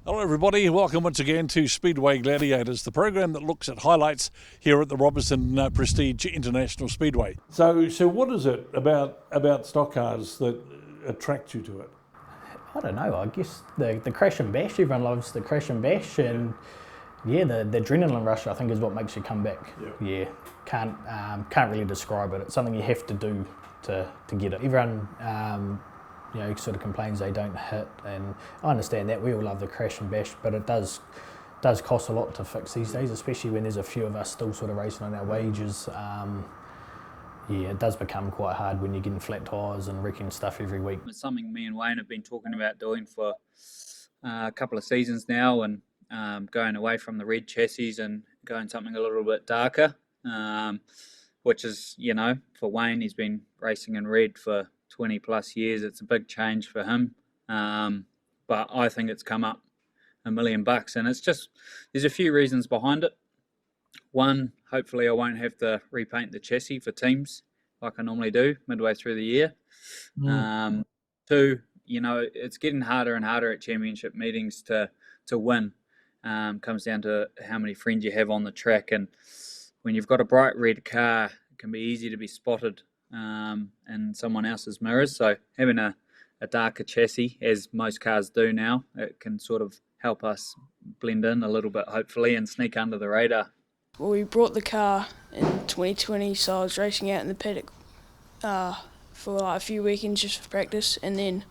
Hello everybody, welcome once again to Speedway Gladiators, the program that looks at highlights here at the Robertson Prestige International Speedway. So what is it about stock cars that attracts you to it? I don't know. I guess the crash and bash. Everyone loves the crash and bash, and the adrenaline rush. I think is what makes you come back. Yeah, can't really describe it. It's something you have to do to get it. Everyone sort of complains they don't hit, and I understand that. We all love the crash and bash, but it does cost a lot to fix these days, especially when there's a few of us still sort of racing on our wages. It does become quite hard when you're getting flat tyres and wrecking stuff every week. It's something me and Wayne have been talking about doing for a couple of seasons now, and going away from the red chassis and going something a little bit darker, which is, for Wayne, he's been racing in red for 20 plus years. It's a big change for him, but I think it's come up $1 million, and it's just, there's a few reasons behind it. One, hopefully I won't have to repaint the chassis for teams like I normally do midway through the year. Two, it's getting harder and harder at championship meetings to win. Comes down to how many friends you have on the track, and when you've got a bright red car, it can be easy to be spotted in someone else's mirrors. So having a darker chassis, as most cars do now, it can sort of help us blend in a little bit, hopefully, and sneak under the radar. Well, we brought the car in 2020, so I was racing out in the paddock for like a few weekends just for practice, and then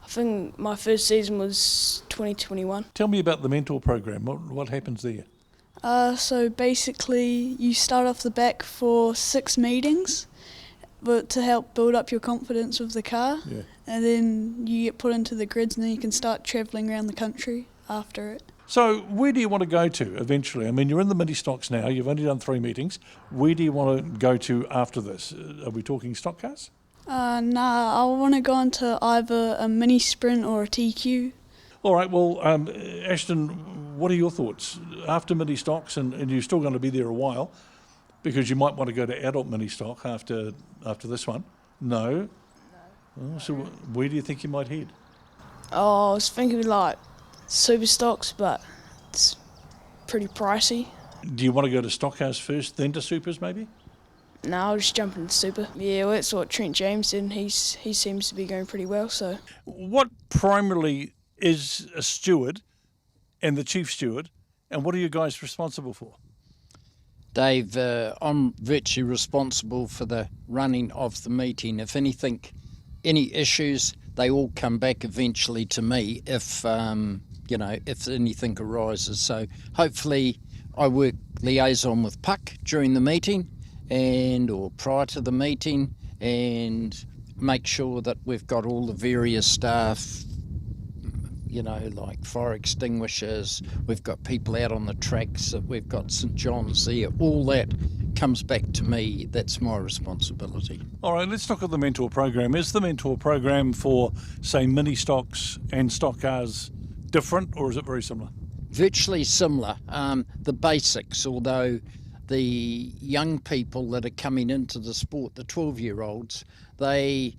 I think my first season was 2021. Tell me about the mentor program. What happens there? So basically, you start off the back for 6 meetings, but to help build up your confidence with the car, and then you get put into the grids, and then you can start travelling around the country after it. So where do you want to go to eventually? I mean, you're in the mini stocks now, you've only done 3 meetings. Where do you want to go to after this? Are we talking stock cars? I want to go into either a mini sprint or a TQ. All right, well, Ashton, what are your thoughts? After mini stocks, and you're still going to be there a while, because you might want to go to adult mini stock after this one. No? Oh, so where do you think you might head? Oh, I was thinking like super stocks, but it's pretty pricey. Do you want to go to stock cars first, then to supers maybe? No, I'll just jump into super. Yeah, well, that's what Trent James did, and he seems to be going pretty well. So, what primarily is a steward and the chief steward, and what are you guys responsible for? Dave, I'm virtually responsible for the running of the meeting. If anything, any issues, they all come back eventually to me if anything arises. So hopefully I work liaison with Puck during the meeting or prior to the meeting, and make sure that we've got all the various staff, like fire extinguishers, we've got people out on the tracks, we've got St John's there, all that comes back to me. That's my responsibility. All right, let's look at the mentor program. Is the mentor program for, say, mini stocks and stock cars different, or is it very similar? Virtually similar. The basics, although the young people that are coming into the sport, the 12-year-olds, they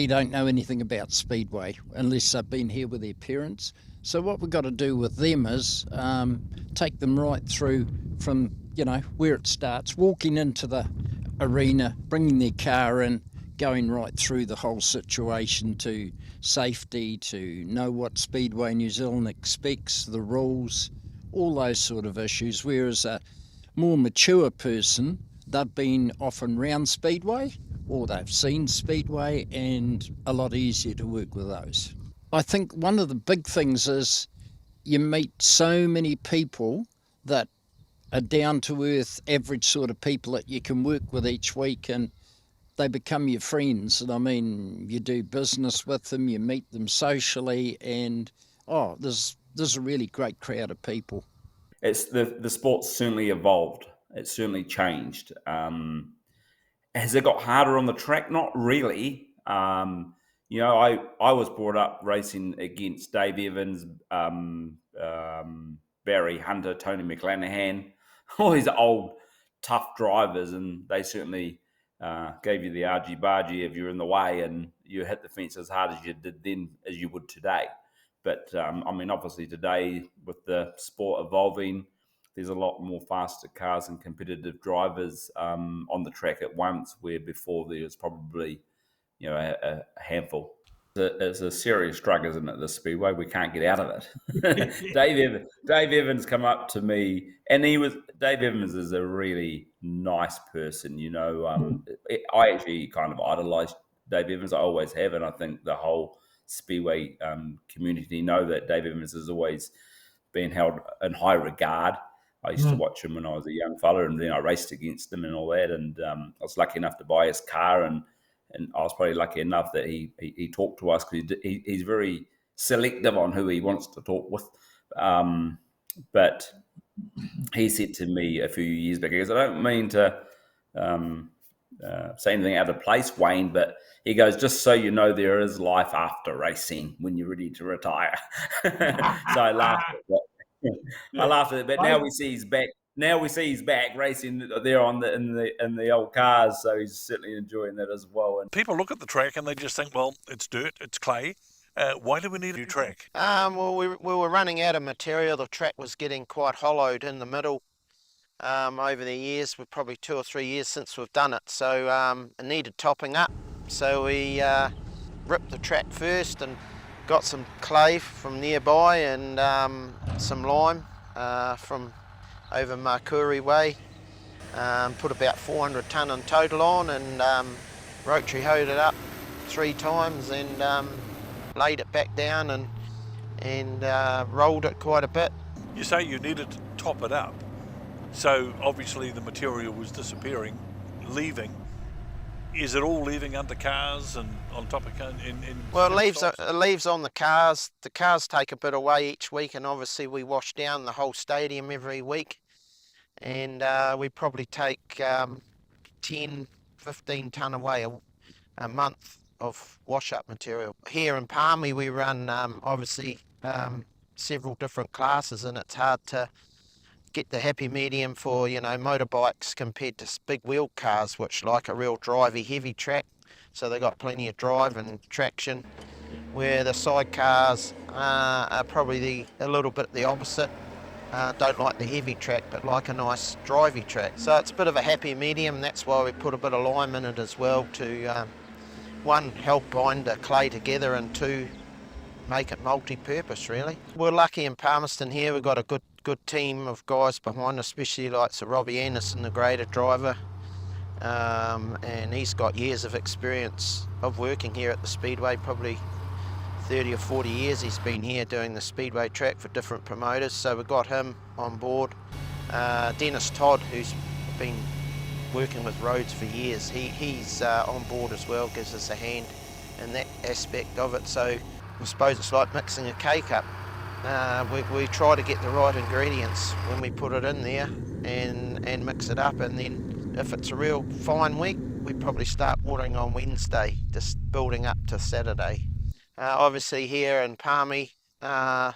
don't know anything about Speedway unless they've been here with their parents. So what we've got to do with them is take them right through from, where it starts, walking into the arena, bringing their car in, going right through the whole situation to safety, to know what Speedway New Zealand expects, the rules, all those sort of issues. Whereas a more mature person, they've been often round Speedway or they've seen Speedway, and a lot easier to work with those. I think one of the big things is you meet so many people that are down-to-earth, average sort of people that you can work with each week, and they become your friends. And I mean, you do business with them, you meet them socially, and there's a really great crowd of people. It's the sport's certainly evolved. It's certainly changed. Has it got harder on the track? Not really. I was brought up racing against Dave Evans, Barry Hunter, Tony McClanahan, all these old tough drivers, and they certainly gave you the argy-bargy if you're in the way, and you hit the fence as hard as you did then as you would today. But I mean, obviously today with the sport evolving, there's a lot more faster cars and competitive drivers on the track at once, where before there was probably, a handful. It's a serious drug, isn't it, the Speedway? We can't get out of it. Dave Evans come up to me, and Dave Evans is a really nice person, I actually kind of idolised Dave Evans. I always have, and I think the whole Speedway community know that Dave Evans has always been held in high regard. I used to watch him when I was a young fella, and then I raced against him and all that, and I was lucky enough to buy his car, and I was probably lucky enough that he talked to us, because he's very selective on who he wants to talk with. But he said to me a few years back, he goes, I don't mean to say anything out of place, Wayne, but he goes, just so you know, there is life after racing when you're ready to retire. So I laughed at that. I laughed at it, but now we see he's back. Now we see he's back racing there in the old cars, so he's certainly enjoying that as well. And People look at the track and they just think, well, it's dirt, it's clay. Why do we need a new track? Well, we were running out of material. The track was getting quite hollowed in the middle over the years. We're probably 2 or 3 years since we've done it, so it needed topping up. So we ripped the track first and got some clay from nearby and some lime from over Markuri Way. Put about 400 tonne in total on, and rotary hoed it up 3 times and laid it back down and rolled it quite a bit. You say you needed to top it up, so obviously the material was disappearing, leaving. Is it all leaving under cars and on top of cars? Well, it leaves on the cars. The cars take a bit away each week, and obviously we wash down the whole stadium every week. And we probably take 10, 15 tonne away a month of wash-up material. Here in Palmy we run obviously several different classes, and it's hard to get the happy medium for motorbikes compared to big wheel cars, which like a real drivey heavy track, so they got plenty of drive and traction, where the sidecars are probably a little bit the opposite. Don't like the heavy track, but like a nice drivey track. So it's a bit of a happy medium. That's why we put a bit of lime in it as well to, 1, help bind the clay together, and 2, make it multi-purpose really. We're lucky in Palmerston here. We've got a good team of guys behind, especially like Sir Robbie Anderson, the grader driver. And he's got years of experience of working here at the Speedway, probably 30 or 40 years he's been here doing the Speedway track for different promoters, so we've got him on board. Dennis Todd, who's been working with roads for years, he's on board as well, gives us a hand in that aspect of it. So I suppose it's like mixing a K-cup. We try to get the right ingredients when we put it in there and mix it up, and then if it's a real fine week, we probably start watering on Wednesday, just building up to Saturday. Obviously here in Palmy, the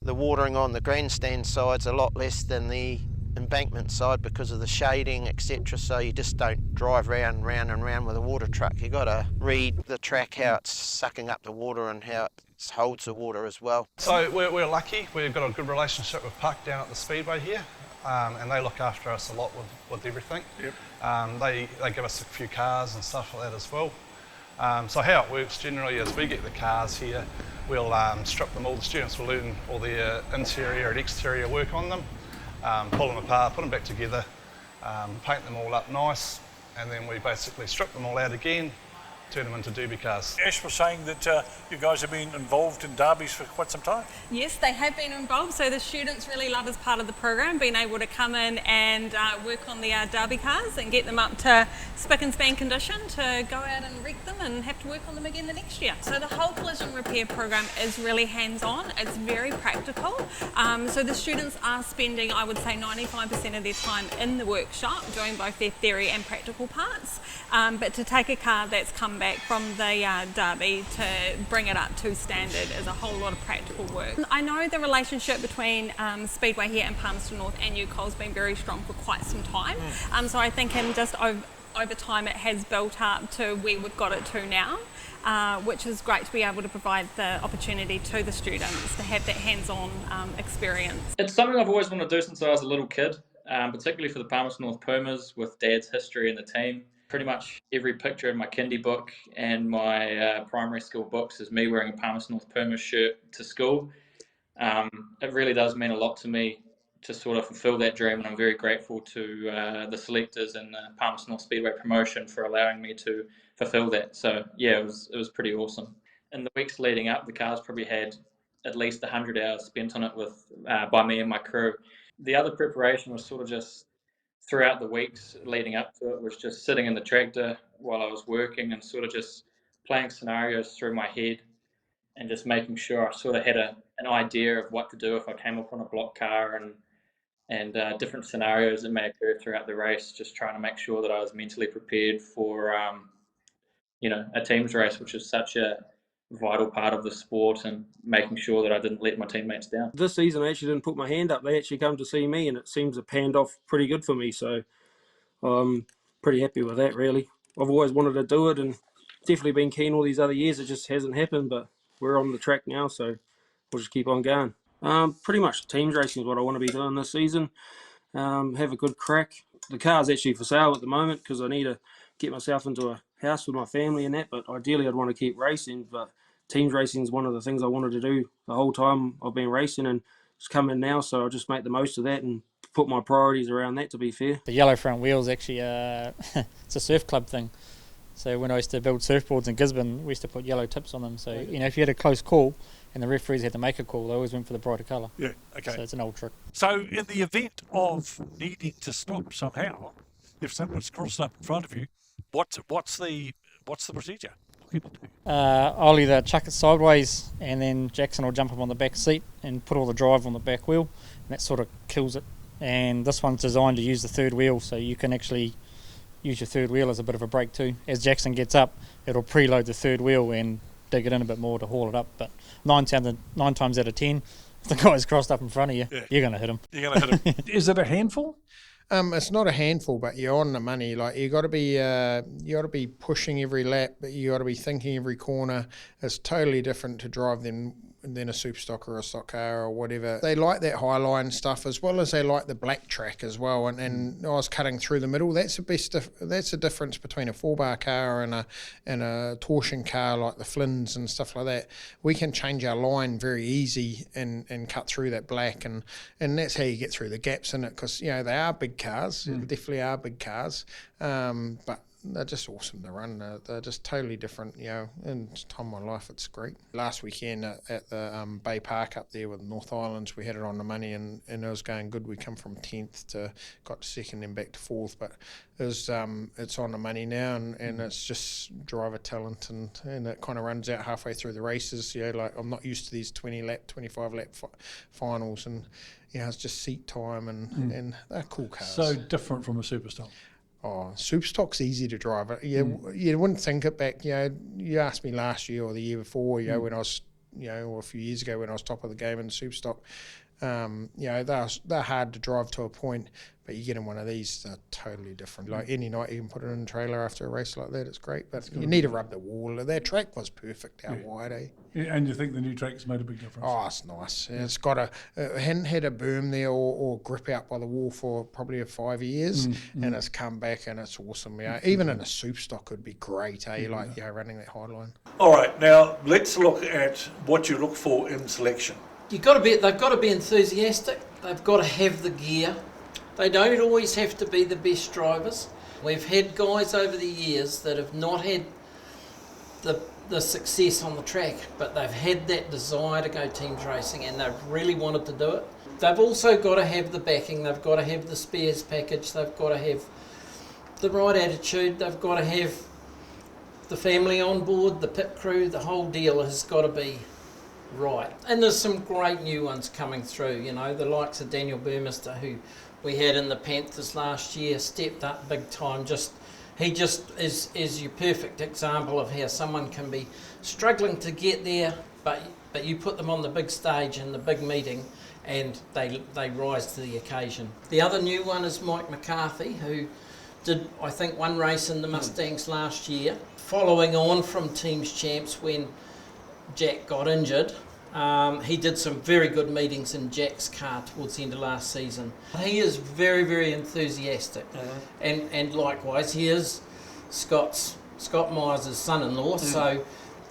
watering on the grandstand side's a lot less than the embankment side because of the shading, etc. So you just don't drive round and round with a water truck. You've got to read the track, how it's sucking up the water and how it holds the water as well. So we're lucky. We've got a good relationship with Puck down at the Speedway here, and they look after us a lot with everything. Yep. They give us a few cars and stuff like that as well. So how it works generally is we get the cars here, we'll strip them all. The students will learn all the interior and exterior work on them, pull them apart, put them back together, paint them all up nice, and then we basically strip them all out again, turn them into derby cars. Ash was saying that you guys have been involved in derbies for quite some time. Yes, they have been involved, so the students really love as part of the program being able to come in and work on the derby cars and get them up to spick and span condition to go out and wreck them and have to work on them again the next year. So the whole collision repair program is really hands-on, it's very practical. So the students are spending, I would say, 95% of their time in the workshop doing both their theory and practical parts, but to take a car that's come back from the derby to bring it up to standard is a whole lot of practical work. I know the relationship between Speedway here in Palmerston North and UCOL's been very strong for quite some time. So I think in just over time it has built up to where we've got it to now, which is great to be able to provide the opportunity to the students to have that hands-on experience. It's something I've always wanted to do since I was a little kid, particularly for the Palmerston North Pumas with Dad's history in the team. Pretty much every picture in my kindy book and my primary school books is me wearing a Palmerston North Pumas shirt to school. It really does mean a lot to me to sort of fulfill that dream, and I'm very grateful to the selectors and the Palmerston North Speedway promotion for allowing me to fulfill that. So yeah, it was pretty awesome. In the weeks leading up, the car's probably had at least 100 hours spent on it by me and my crew. The other preparation was sort of just throughout the weeks leading up to it, was just sitting in the tractor while I was working and sort of just playing scenarios through my head and just making sure I sort of had an idea of what to do if I came up on a block car and different scenarios that may occur throughout the race, just trying to make sure that I was mentally prepared for a team's race, which is such a vital part of the sport, and making sure that I didn't let my teammates down. This season I actually didn't put my hand up. They actually come to see me, and it seems to panned off pretty good for me, so I'm pretty happy with that, really. I've always wanted to do it and definitely been keen all these other years. It just hasn't happened, but we're on the track now, so we'll just keep on going. Pretty much teams racing is what I want to be doing this season. Have a good crack. The car's actually for sale at the moment because I need to get myself into a house with my family and that, but ideally I'd want to keep racing. But teams racing is one of the things I wanted to do the whole time I've been racing, and it's coming now, so I'll just make the most of that and put my priorities around that, to be fair. The yellow front wheel's actually it's a surf club thing. So when I used to build surfboards in Gisborne, we used to put yellow tips on them. So, if you had a close call and the referees had to make a call, they always went for the brighter colour. Yeah, okay. So it's an old trick. So in the event of needing to stop somehow, if someone's crossed up in front of you, what's the procedure? What can you do? I'll either chuck it sideways and then Jackson will jump up on the back seat and put all the drive on the back wheel, and that sort of kills it. And this one's designed to use the third wheel, so you can actually use your third wheel as a bit of a brake too. As Jackson gets up, it'll preload the third wheel and dig it in a bit more to haul it up. But 9 times out of 10, if the guy's crossed up in front of you, you're going to hit him. You're going to hit him. Is it a handful? It's not a handful, but you're on the money. Like you got to be pushing every lap, but you got to be thinking every corner. It's totally different to drive than a super stock or a stock car or whatever. They like that highline stuff as well as they like the black track as well. And I was cutting through the middle. That's the difference between a 4-bar car and a torsion car like the Flynns and stuff like that. We can change our line very easy and cut through that black, and that's how you get through the gaps in it, because they are big cars. They definitely are big cars, but they're just awesome to run. They're just totally different, in time of my life, it's great. Last weekend at the Bay Park up there with North Islands, we had it on the money and it was going good. We come from 10th to got to 2nd and back to 4th, but it's on the money now, and it's just driver talent, and it kind of runs out halfway through the races. Like I'm not used to these 20-lap, 25-lap finals, and it's just seat time, and they're cool cars. So different from a Superstock. Oh, Superstock's easy to drive. You wouldn't think it back. You asked me last year or the year before. When I was, or a few years ago when I was top of the game in the Superstock. They're hard to drive to a point, but you get in one of these, they're totally different. Like any night you can put it in a trailer after a race like that, it's great. But you need to rub the wall. Their track was perfect out wide, eh? Yeah, and you think the new track's made a big difference? Oh, it's nice. It's got it hadn't had a berm there or grip out by the wall for probably 5 years, and it's come back and it's awesome. Even in a Superstock would be great, eh? Running that high line. All right, now let's look at what you look for in selection. They've got to be enthusiastic. They've got to have the gear. They don't always have to be the best drivers. We've had guys over the years that have not had the success on the track, but they've had that desire to go teams racing and they've really wanted to do it. They've also got to have the backing. They've got to have the spares package. They've got to have the right attitude. They've got to have the family on board, the pit crew. The whole deal has got to be right. And there's some great new ones coming through, the likes of Daniel Burmester, who we had in the Panthers last year, stepped up big time. He just is your perfect example of how someone can be struggling to get there, but you put them on the big stage in the big meeting and they rise to the occasion. The other new one is Mike McCarthy, who did, I think, one race in the Mustangs last year, following on from Teams Champs when Jack got injured. He did some very good meetings in Jack's car towards the end of last season. He is very, very enthusiastic, and likewise he is Scott Myers' son-in-law, so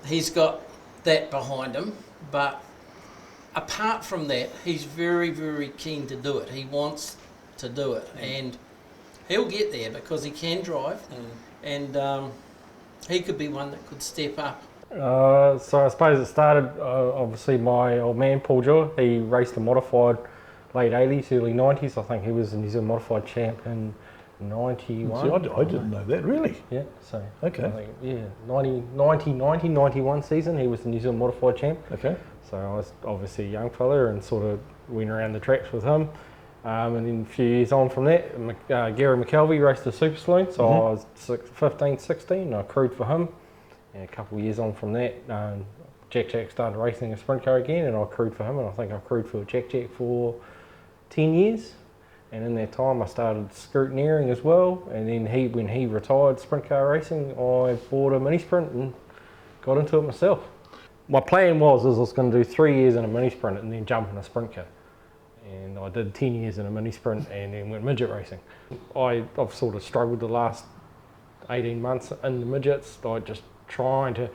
he's got that behind him. But apart from that, he's very, very keen to do it. He wants to do it, and he'll get there because he can drive, and he could be one that could step up. So I suppose it started, obviously my old man Paul Jewell, he raced a modified late 80s, early 90s. I think he was the New Zealand modified champ in 91. See, I didn't know that, really. Yeah, so okay. I think, yeah, 91 season he was the New Zealand modified champ. Okay. So I was obviously a young fella and sort of went around the tracks with him. And then a few years on from that, Gary McKelvey raced a super saloon, so I was 15, 16, and I crewed for him. And a couple of years on from that, Jack started racing a sprint car again, and I crewed for him, and I think I crewed for Jack for 10 years. And in that time I started scrutineering as well, and then when he retired sprint car racing, I bought a mini sprint and got into it myself. My plan was I was going to do 3 years in a mini sprint and then jump in a sprint car. And I did 10 years in a mini sprint and then went midget racing. I've sort of struggled the last 18 months in the midgets, like just trying to,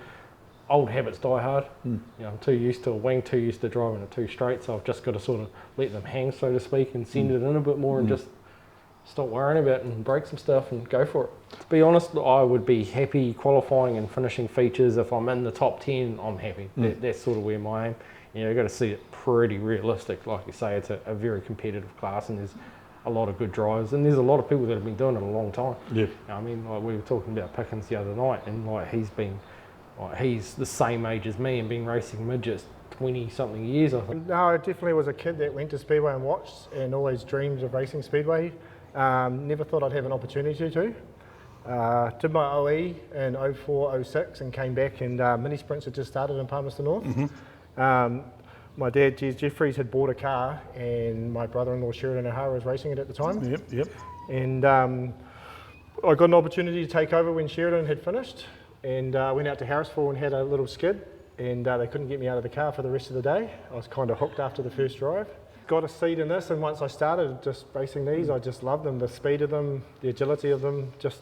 old habits die hard. You know, I'm too used to a wing, too used to driving a two straight, so I've just got to sort of let them hang, so to speak, and send it in a bit more and just stop worrying about it and break some stuff and go for it. To be honest, I would be happy qualifying and finishing features. If I'm in the top 10, I'm happy. That's sort of where my aim. You know, you've got to see it pretty realistic. Like you say, it's a very competitive class, and there's a lot of good drivers, and there's a lot of people that have been doing it a long time. Yeah. I mean, like we were talking about Pickens the other night, and like he's the same age as me and been racing midgets 20 something years, I think. No, I definitely was a kid that went to Speedway and watched and always dreamed of racing Speedway. Never thought I'd have an opportunity to. Did my OE in 04, 06 and came back, and mini sprints had just started in Palmerston North. My dad, Jeffries, had bought a car, and my brother-in-law Sheridan O'Hara was racing it at the time. And I got an opportunity to take over when Sheridan had finished, and went out to Harrisville and had a little skid, and they couldn't get me out of the car for the rest of the day. I was kind of hooked after the first drive. Got a seat in this, and once I started just racing these, I just loved them. The speed of them, the agility of them, just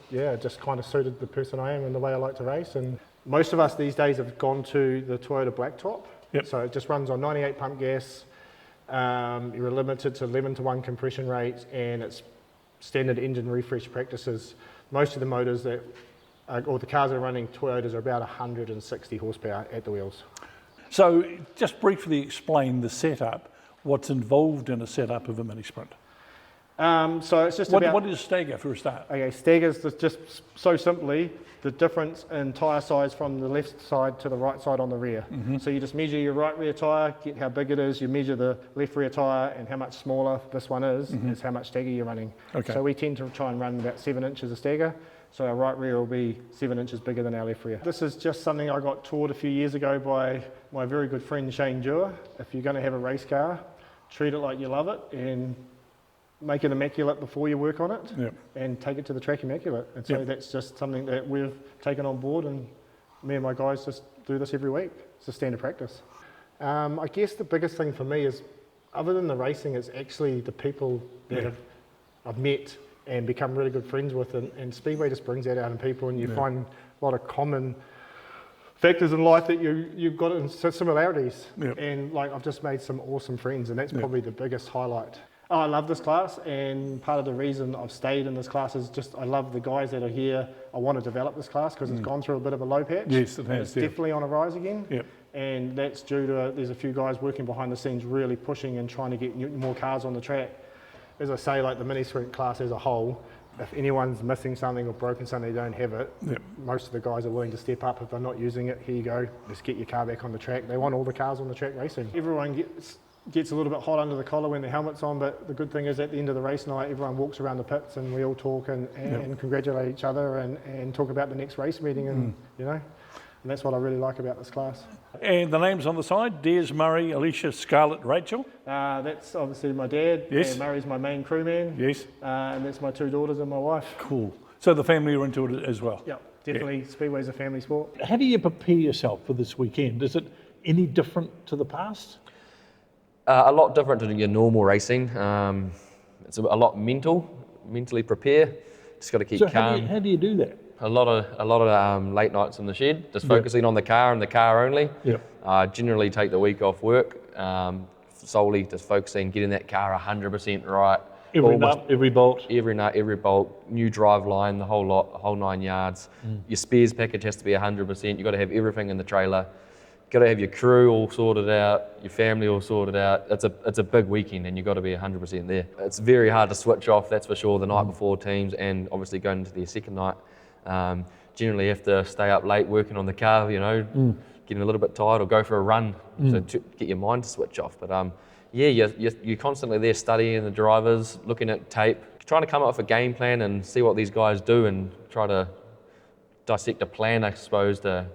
kind of suited the person I am and the way I like to race. And most of us these days have gone to the Toyota Blacktop. So it just runs on 98 pump gas. You're limited to 11:1 compression rate, and it's standard engine refresh practices. Most of the motors or the cars that are running Toyotas are about 160 horsepower at the wheels. So just briefly explain the setup, what's involved in a setup of a mini sprint. So it's just what is stagger for a start? Okay, stagger's just so simply the difference in tyre size from the left side to the right side on the rear. So you just measure your right rear tyre, get how big it is, you measure the left rear tyre, and how much smaller this one is how much stagger you're running. Okay. So we tend to try and run about 7 inches of stagger, so our right rear will be 7 inches bigger than our left rear. This is just something I got taught a few years ago by my very good friend Shane Dewar. If you're going to have a race car, treat it like you love it, and make it immaculate before you work on it, and take it to the track immaculate. And so that's just something that we've taken on board, and me and my guys just do this every week. It's a standard practice. I guess the biggest thing for me is, other than the racing, it's actually the people that I've met and become really good friends with, and Speedway just brings that out in people, and you find a lot of common factors in life that you've got in similarities. And like, I've just made some awesome friends, and that's probably the biggest highlight. Oh, I love this class, and part of the reason I've stayed in this class is just I love the guys that are here. I want to develop this class because it's gone through a bit of a low patch. Yes, it has. It's definitely on a rise again. And that's due to there's a few guys working behind the scenes really pushing and trying to get more cars on the track. As I say, like the mini sprint class as a whole, if anyone's missing something or broken something, they don't have it, most of the guys are willing to step up. If they're not using it, here you go, just get your car back on the track. They want all the cars on the track racing. Everyone gets a little bit hot under the collar when the helmet's on, but the good thing is at the end of the race night, everyone walks around the pits and we all talk and congratulate each other and talk about the next race meeting, and you know, and that's what I really like about this class. And the names on the side, Des, Murray, Alicia, Scarlett, Rachel. That's obviously my dad. Yes. And Murray's my main crewman. Yes. And that's my 2 daughters and my wife. Cool. So the family are into it as well? Yep, definitely. Speedway's a family sport. How do you prepare yourself for this weekend? Is it any different to the past? A lot different to your normal racing. It's a lot mentally prepare. Just got to keep calm. How do you do that? A lot of late nights in the shed, just focusing on the car and the car only. Yep. Generally take the week off work, solely just focusing getting that car 100% right. Every nut, every bolt. Every nut, every bolt, new drive line, the whole lot, the whole 9 yards. Your spares package has to be 100%. You've got to have everything in the trailer. Got to have your crew all sorted out, your family all sorted out. It's a big weekend and you've got to be 100% there. It's very hard to switch off, that's for sure, the night before teams and obviously going into their second night. Generally have to stay up late working on the car, getting a little bit tired or go for a run to get your mind to switch off. But you're constantly there studying the drivers, looking at tape, trying to come up with a game plan and see what these guys do and try to dissect a plan, I suppose, to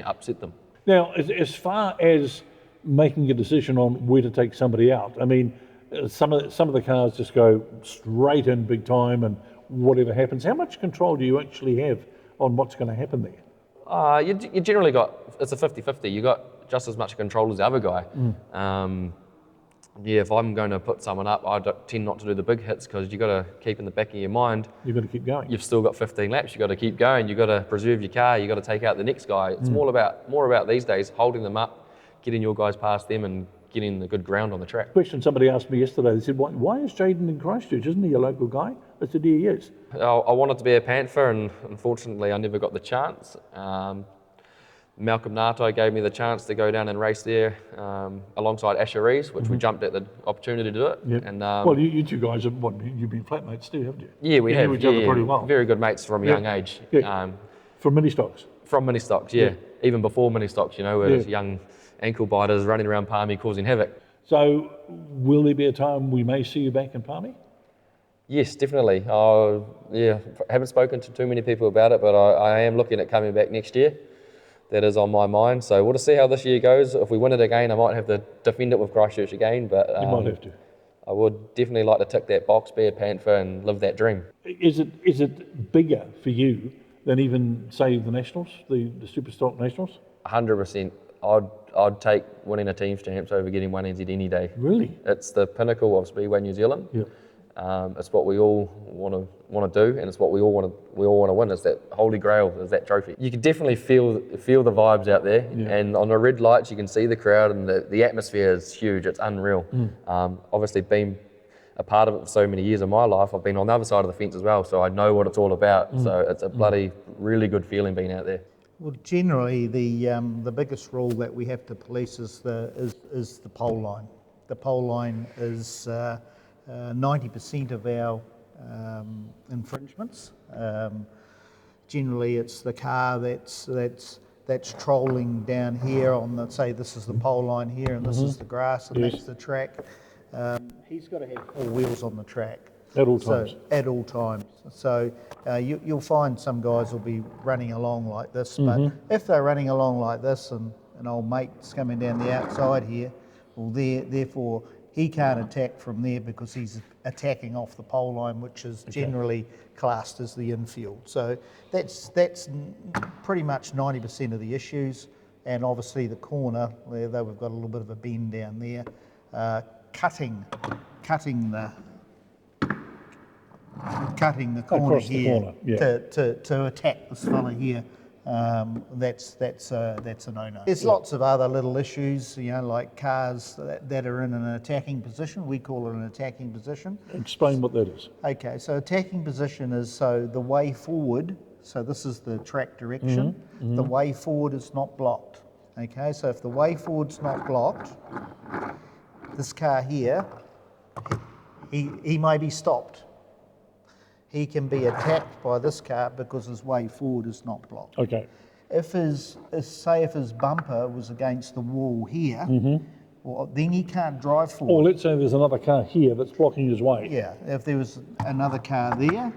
upset them. Now, as far as making a decision on where to take somebody out, I mean, some of the cars just go straight in big time and whatever happens. How much control do you actually have on what's going to happen there? You generally got, it's a 50-50. You got just as much control as the other guy. If I'm going to put someone up, I tend not to do the big hits because you've got to keep in the back of your mind. You've got to keep going. You've still got 15 laps. You've got to keep going. You've got to preserve your car. You've got to take out the next guy. It's more about these days holding them up, getting your guys past them, and getting the good ground on the track. Question somebody asked me yesterday. They said, "Why is Jaden in Christchurch? Isn't he a local guy?" I said, "Yeah, he is." I wanted to be a Panther, and unfortunately, I never got the chance. Malcolm Nato gave me the chance to go down and race there alongside Asher Rees, which we jumped at the opportunity to do it. Yep. And well, you two guys have you've been flatmates too, haven't you? Yeah, we have. You know each other pretty well. Very good mates from a young age. Yeah. From mini stocks. From mini stocks, yeah. Even before mini stocks, where young ankle biters running around Palmy causing havoc. So, will there be a time we may see you back in Palmy? Yes, definitely. Haven't spoken to too many people about it, but I am looking at coming back next year. That is on my mind. So we'll just see how this year goes. If we win it again, I might have to defend it with Christchurch again. But you might have to. I would definitely like to tick that box, be a Panther, and live that dream. Is it bigger for you than even say the Nationals, the Superstock Nationals? 100%. I'd take winning a team's champs over getting 1NZ any day. Really? It's the pinnacle of Speedway New Zealand. Yeah. It's what we all want to do, and it's what we all want to win. It's that holy grail, is that trophy. You can definitely feel the vibes out there, and on the red lights you can see the crowd, and the atmosphere is huge. It's unreal. Obviously, being a part of it for so many years of my life, I've been on the other side of the fence as well, so I know what it's all about. So it's a bloody really good feeling being out there. Well, generally the biggest rule that we have to police is the pole line. The pole line is 90% of our infringements. Generally, it's the car that's trolling down here on the, say this is the pole line here and this is the grass and that's the track. He's got to have 4 wheels on the track. At all times. At all times. So you'll find some guys will be running along like this, but if they're running along like this and an old mate's coming down the outside here, well, therefore he can't attack from there because he's attacking off the pole line, which is generally classed as the infield. So that's pretty much 90% of the issues. And obviously the corner, though we've got a little bit of a bend down there, cutting the corner Across here the corner, to attack this fella here. That's a no-no. There's lots of other little issues, like cars that are in an attacking position. We call it an attacking position. Explain what that is. Okay, so attacking position is so the way forward. So this is the track direction. The way forward is not blocked. Okay, so if the way forward's not blocked, this car here, he may be stopped. He can be attacked by this car because his way forward is not blocked. Okay. If his bumper was against the wall here, well, then he can't drive forward. Or let's say there's another car here that's blocking his way. Yeah, if there was another car there,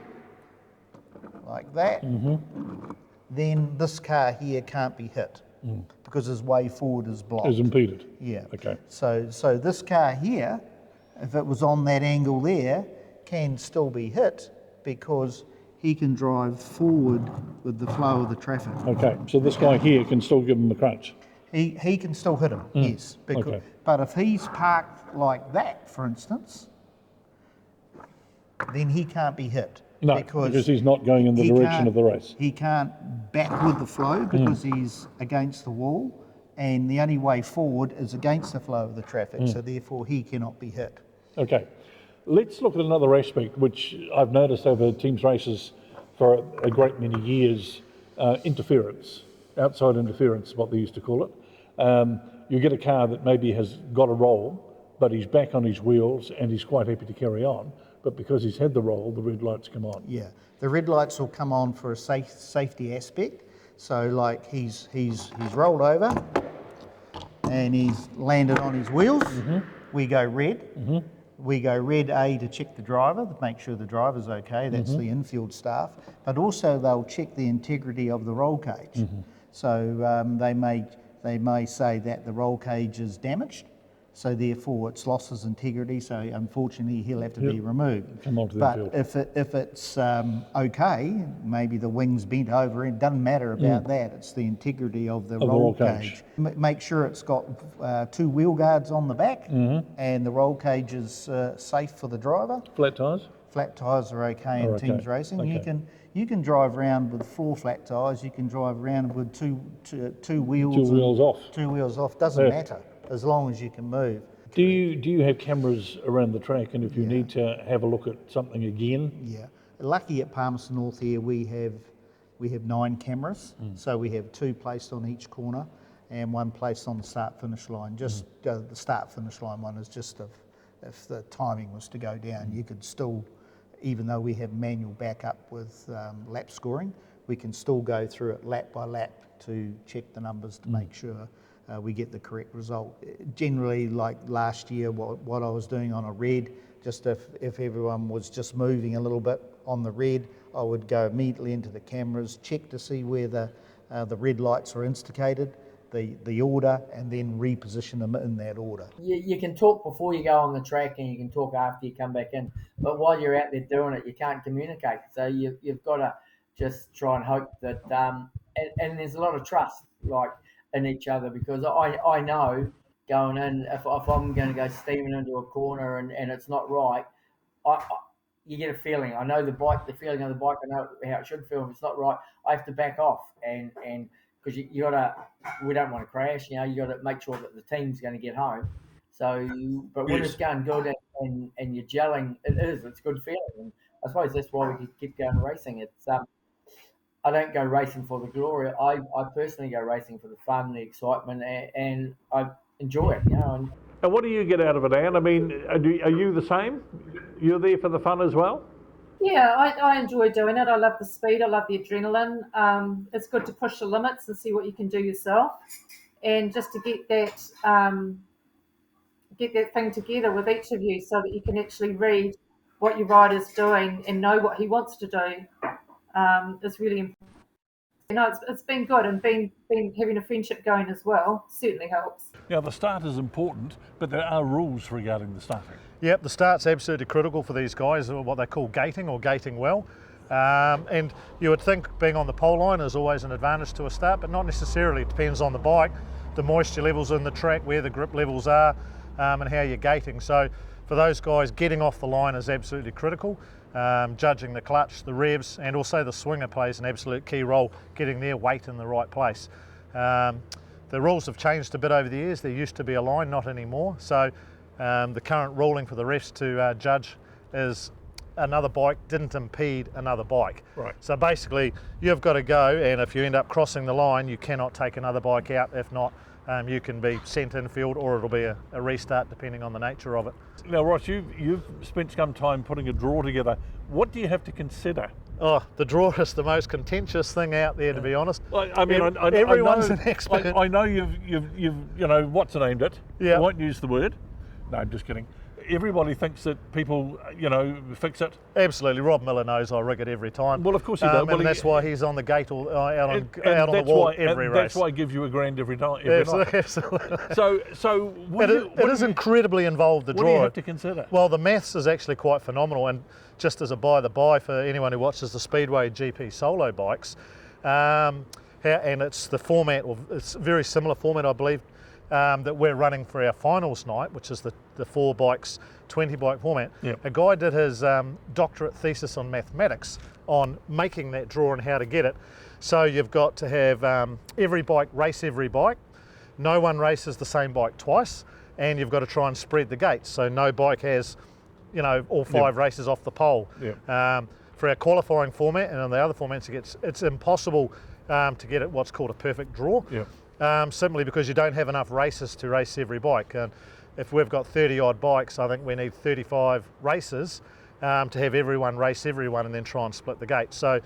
like that, then this car here can't be hit. because his way forward is blocked. Is impeded. Yeah. Okay. So this car here, if it was on that angle there, can still be hit because he can drive forward with the flow of the traffic. Okay, so this guy here can still give him the crutch. He can still hit him, yes. Okay. But if he's parked like that, for instance, then he can't be hit. No, because he's not going in the direction of the race. He can't back with the flow because he's against the wall, and the only way forward is against the flow of the traffic, so therefore he cannot be hit. Okay, let's look at another aspect which I've noticed over teams races for a great many years, interference, outside interference is what they used to call it. You get a car that maybe has got a roll, but he's back on his wheels and he's quite happy to carry on, but because he's had the roll, the red lights come on. Yeah, the red lights will come on for a safety aspect. So like he's rolled over and he's landed on his wheels. We go red. We go red A to check the driver, to make sure the driver's okay. That's the infield staff. But also they'll check the integrity of the roll cage. So they may say that the roll cage is damaged, so therefore it's lost its integrity, so unfortunately he'll have to be removed. Come on to the but infield. if it's okay, maybe the wing's bent over, it doesn't matter about that, it's the integrity of the roll cage. Make sure it's got 2 wheel guards on the back and the roll cage is safe for the driver. Flat tyres? Flat tyres are okay in teams racing. Okay. You can drive around with 4 flat tyres, you can drive around with two wheels. 2 wheels off. 2 wheels off, doesn't matter, as long as you can move. Do you have cameras around the track, and if you need to have a look at something again? Yeah, lucky at Palmerston North here we have 9 cameras, so we have 2 placed on each corner and 1 placed on the start-finish line. Just the start-finish line one is just if the timing was to go down, you could still, even though we have manual backup with lap scoring, we can still go through it lap by lap to check the numbers to make sure we get the correct result. Generally, like last year, what I was doing on a red, just if everyone was just moving a little bit on the red, I would go immediately into the cameras, check to see where the red lights are instigated, the order, and then reposition them in that order. You can talk before you go on the track and you can talk after you come back in, but while you're out there doing it, you can't communicate. So you've got to just try and hope that, and there's a lot of trust in each other, because I know going in, if I'm going to go steaming into a corner and it's not right, you get a feeling. I know the feeling of the bike, I know how it should feel. If it's not right, I have to back off and because you got to, we don't want to crash, you got to make sure that the team's going to get home. So, but when it's going good and you're gelling, it's a good feeling. And I suppose that's why we can keep going racing. It's I don't go racing for the glory. I personally go racing for the fun, the excitement, and I enjoy it. And what do you get out of it, Anne? I mean, are you the same? You're there for the fun as well? Yeah, I enjoy doing it. I love the speed. I love the adrenaline. It's good to push the limits and see what you can do yourself, and just to get that thing together with each of you, so that you can actually read what your rider's doing and know what he wants to do. Is really important. It's been good, and having a friendship going as well certainly helps. Now, the start is important, but there are rules regarding the starting. Yep, the start's absolutely critical for these guys, what they call gating or gating well. And you would think being on the pole line is always an advantage to a start, but not necessarily. It depends on the bike, the moisture levels in the track, where the grip levels are, and how you're gating. So for those guys, getting off the line is absolutely critical. Judging the clutch, the revs, and also the swinger plays an absolute key role, getting their weight in the right place. The rules have changed a bit over the years. There used to be a line, not anymore. So the current ruling for the refs to judge is another bike didn't impede another bike. Right. So basically, you've got to go, and if you end up crossing the line, you cannot take another bike out. If not, you can be sent infield, or it'll be a restart depending on the nature of it. Now, Ross, you've spent some time putting a draw together. What do you have to consider? Oh, the draw is the most contentious thing out there, to be honest. I mean, everyone's I know, an expert. I know you've what's named it. Yeah. I won't use the word. No, I'm just kidding. everybody thinks that people, fix it. Absolutely. Rob Miller knows I rig it every time. Well, of course he does. And that's why he's on the gate or out on the wall every race. That's why he gives you $1,000 every night. Absolutely. So it is incredibly involved, the draw. What do you have to consider? Well, the maths is actually quite phenomenal, and just as a by-the-by for anyone who watches the Speedway GP solo bikes, and it's the format, it's a very similar format, I believe, that we're running for our finals night, which is the 4 bikes, 20 bike format. Yep. A guy did his doctorate thesis on mathematics on making that draw and how to get it. So you've got to have every bike race every bike. No one races the same bike twice, and you've got to try and spread the gates. So no bike has, all 5 races off the pole. Yep. For our qualifying format and on the other formats, it's impossible to get it what's called a perfect draw. Yep. Simply because you don't have enough races to race every bike. If we've got 30 odd bikes, I think we need 35 races to have everyone race everyone and then try and split the gate. So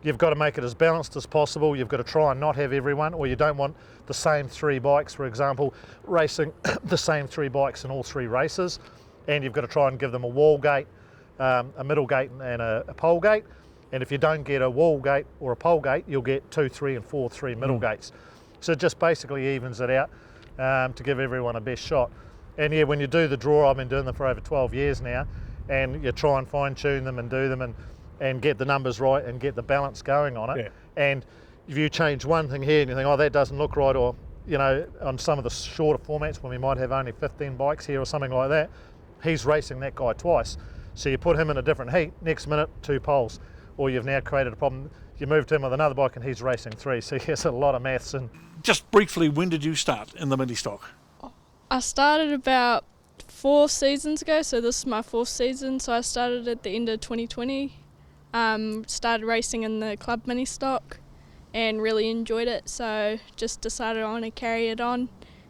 you've got to make it as balanced as possible. You've got to try and not have everyone, or you don't want the same 3 bikes, for example, racing the same 3 bikes in all 3 races. And you've got to try and give them a wall gate, a middle gate and a pole gate. And if you don't get a wall gate or a pole gate, you'll get 2, 3 and 4, 3 middle gates. So it just basically evens it out to give everyone a best shot. And yeah, when you do the draw, I've been doing them for over 12 years now, and you try and fine tune them and do them and get the numbers right and get the balance going on it. Yeah. And if you change one thing here and you think, oh, that doesn't look right, or, on some of the shorter formats when we might have only 15 bikes here or something like that, he's racing that guy twice. So you put him in a different heat, next minute, 2 poles. Or you've now created a problem. You moved him with another bike and he's racing 3. So there's a lot of maths. And just briefly, when did you start in the mini stock? I started about 4 seasons ago, so this is my 4th season. So I started at the end of 2020, started racing in the club mini stock and really enjoyed it. So just decided I want to carry it on.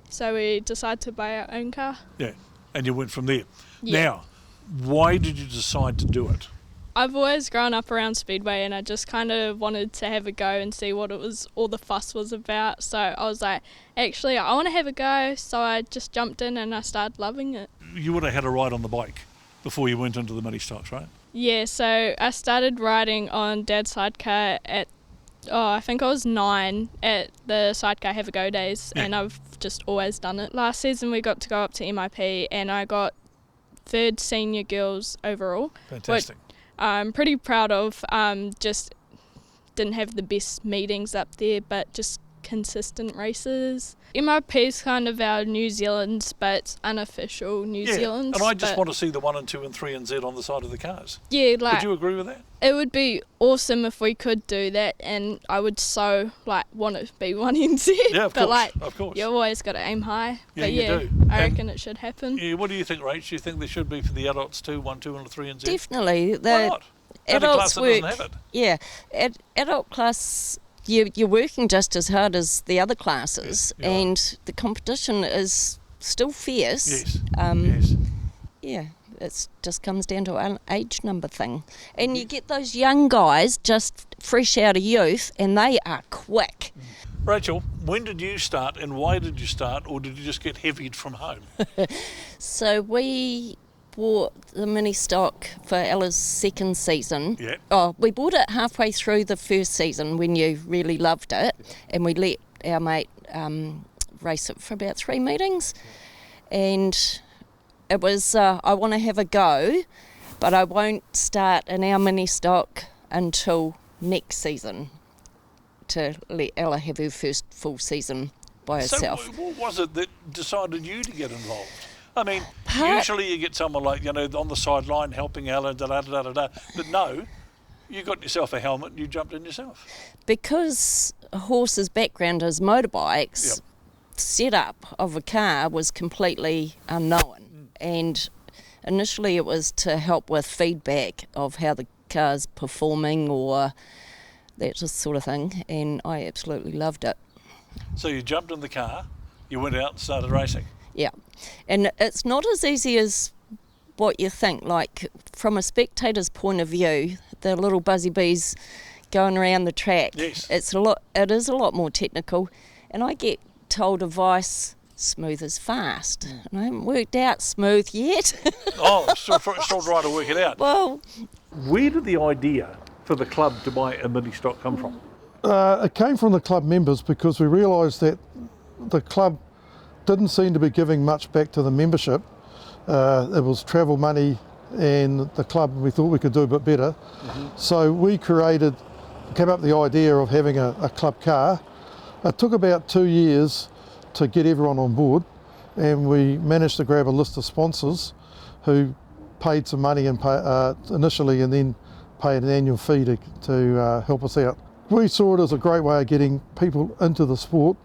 So we decided to buy our own car. Yeah, and you went from there. Yeah. Now, why did you decide to do it? I've always grown up around Speedway, and I just kind of wanted to have a go and see what it was, all the fuss was about. So I was like, actually, I want to have a go. So I just jumped in and I started loving it. You would have had a ride on the bike before you went into the mini stocks, right? Yeah, so I started riding on Dad's sidecar at, I think I was 9 at the sidecar have a go days, and I've just always done it. Last season we got to go up to MIP, and I got 3rd senior girls overall. Fantastic. I'm pretty proud of. Just didn't have the best meetings up there, but just consistent races. MIP is kind of our New Zealand's, but it's unofficial New Zealand's. And I just want to see the 1 and 2 and 3 and Z on the side of the cars. Yeah, Would you agree with that? It would be awesome if we could do that, and I would so want it to be 1 NZ. Yeah, of but course, of course. You always got to aim high. Yeah, but you do. I reckon it should happen. Yeah, what do you think, Rach? Do you think there should be for the adults too, 1, 2 and 3 and Z? Definitely. Why not? Adults work. Doesn't have it. Yeah, adult class. You're working just as hard as the other classes, and the competition is still fierce. Yes. Yes. Yeah, it just comes down to an age number thing, and you get those young guys just fresh out of youth, and they are quick. Rachel, when did you start, and why did you start, or did you just get heavied from home? So we bought the mini stock for Ella's 2nd season. Yeah. Oh, we bought it halfway through the 1st season when you really loved it, and we let our mate race it for about 3 meetings, and it was I want to have a go, but I won't start in our mini stock until next season to let Ella have her first full season by herself. So what was it that decided you to get involved? I mean, usually you get someone like, on the sideline helping Ella, da-da-da-da-da. But no, you got yourself a helmet and you jumped in yourself. Because a horse's background is motorbikes, setup of a car was completely unknown. And initially it was to help with feedback of how the car's performing or that sort of thing. And I absolutely loved it. So you jumped in the car, you went out and started racing. Yeah, and it's not as easy as what you think. Like, from a spectator's point of view, the little buzzy bees going around the track, yes. It is a lot more technical, and I get told advice smooth as fast. And I haven't worked out smooth yet. Oh, still trying to work it out. Well, where did the idea for the club to buy a mini stock come from? It came from the club members because we realised that the club didn't seem to be giving much back to the membership. It was travel money, and the club, we thought we could do a bit better. So we came up with the idea of having a club car. It took about 2 years to get everyone on board, and we managed to grab a list of sponsors who paid some money initially, and then paid an annual fee to help us out. We saw it as a great way of getting people into the sport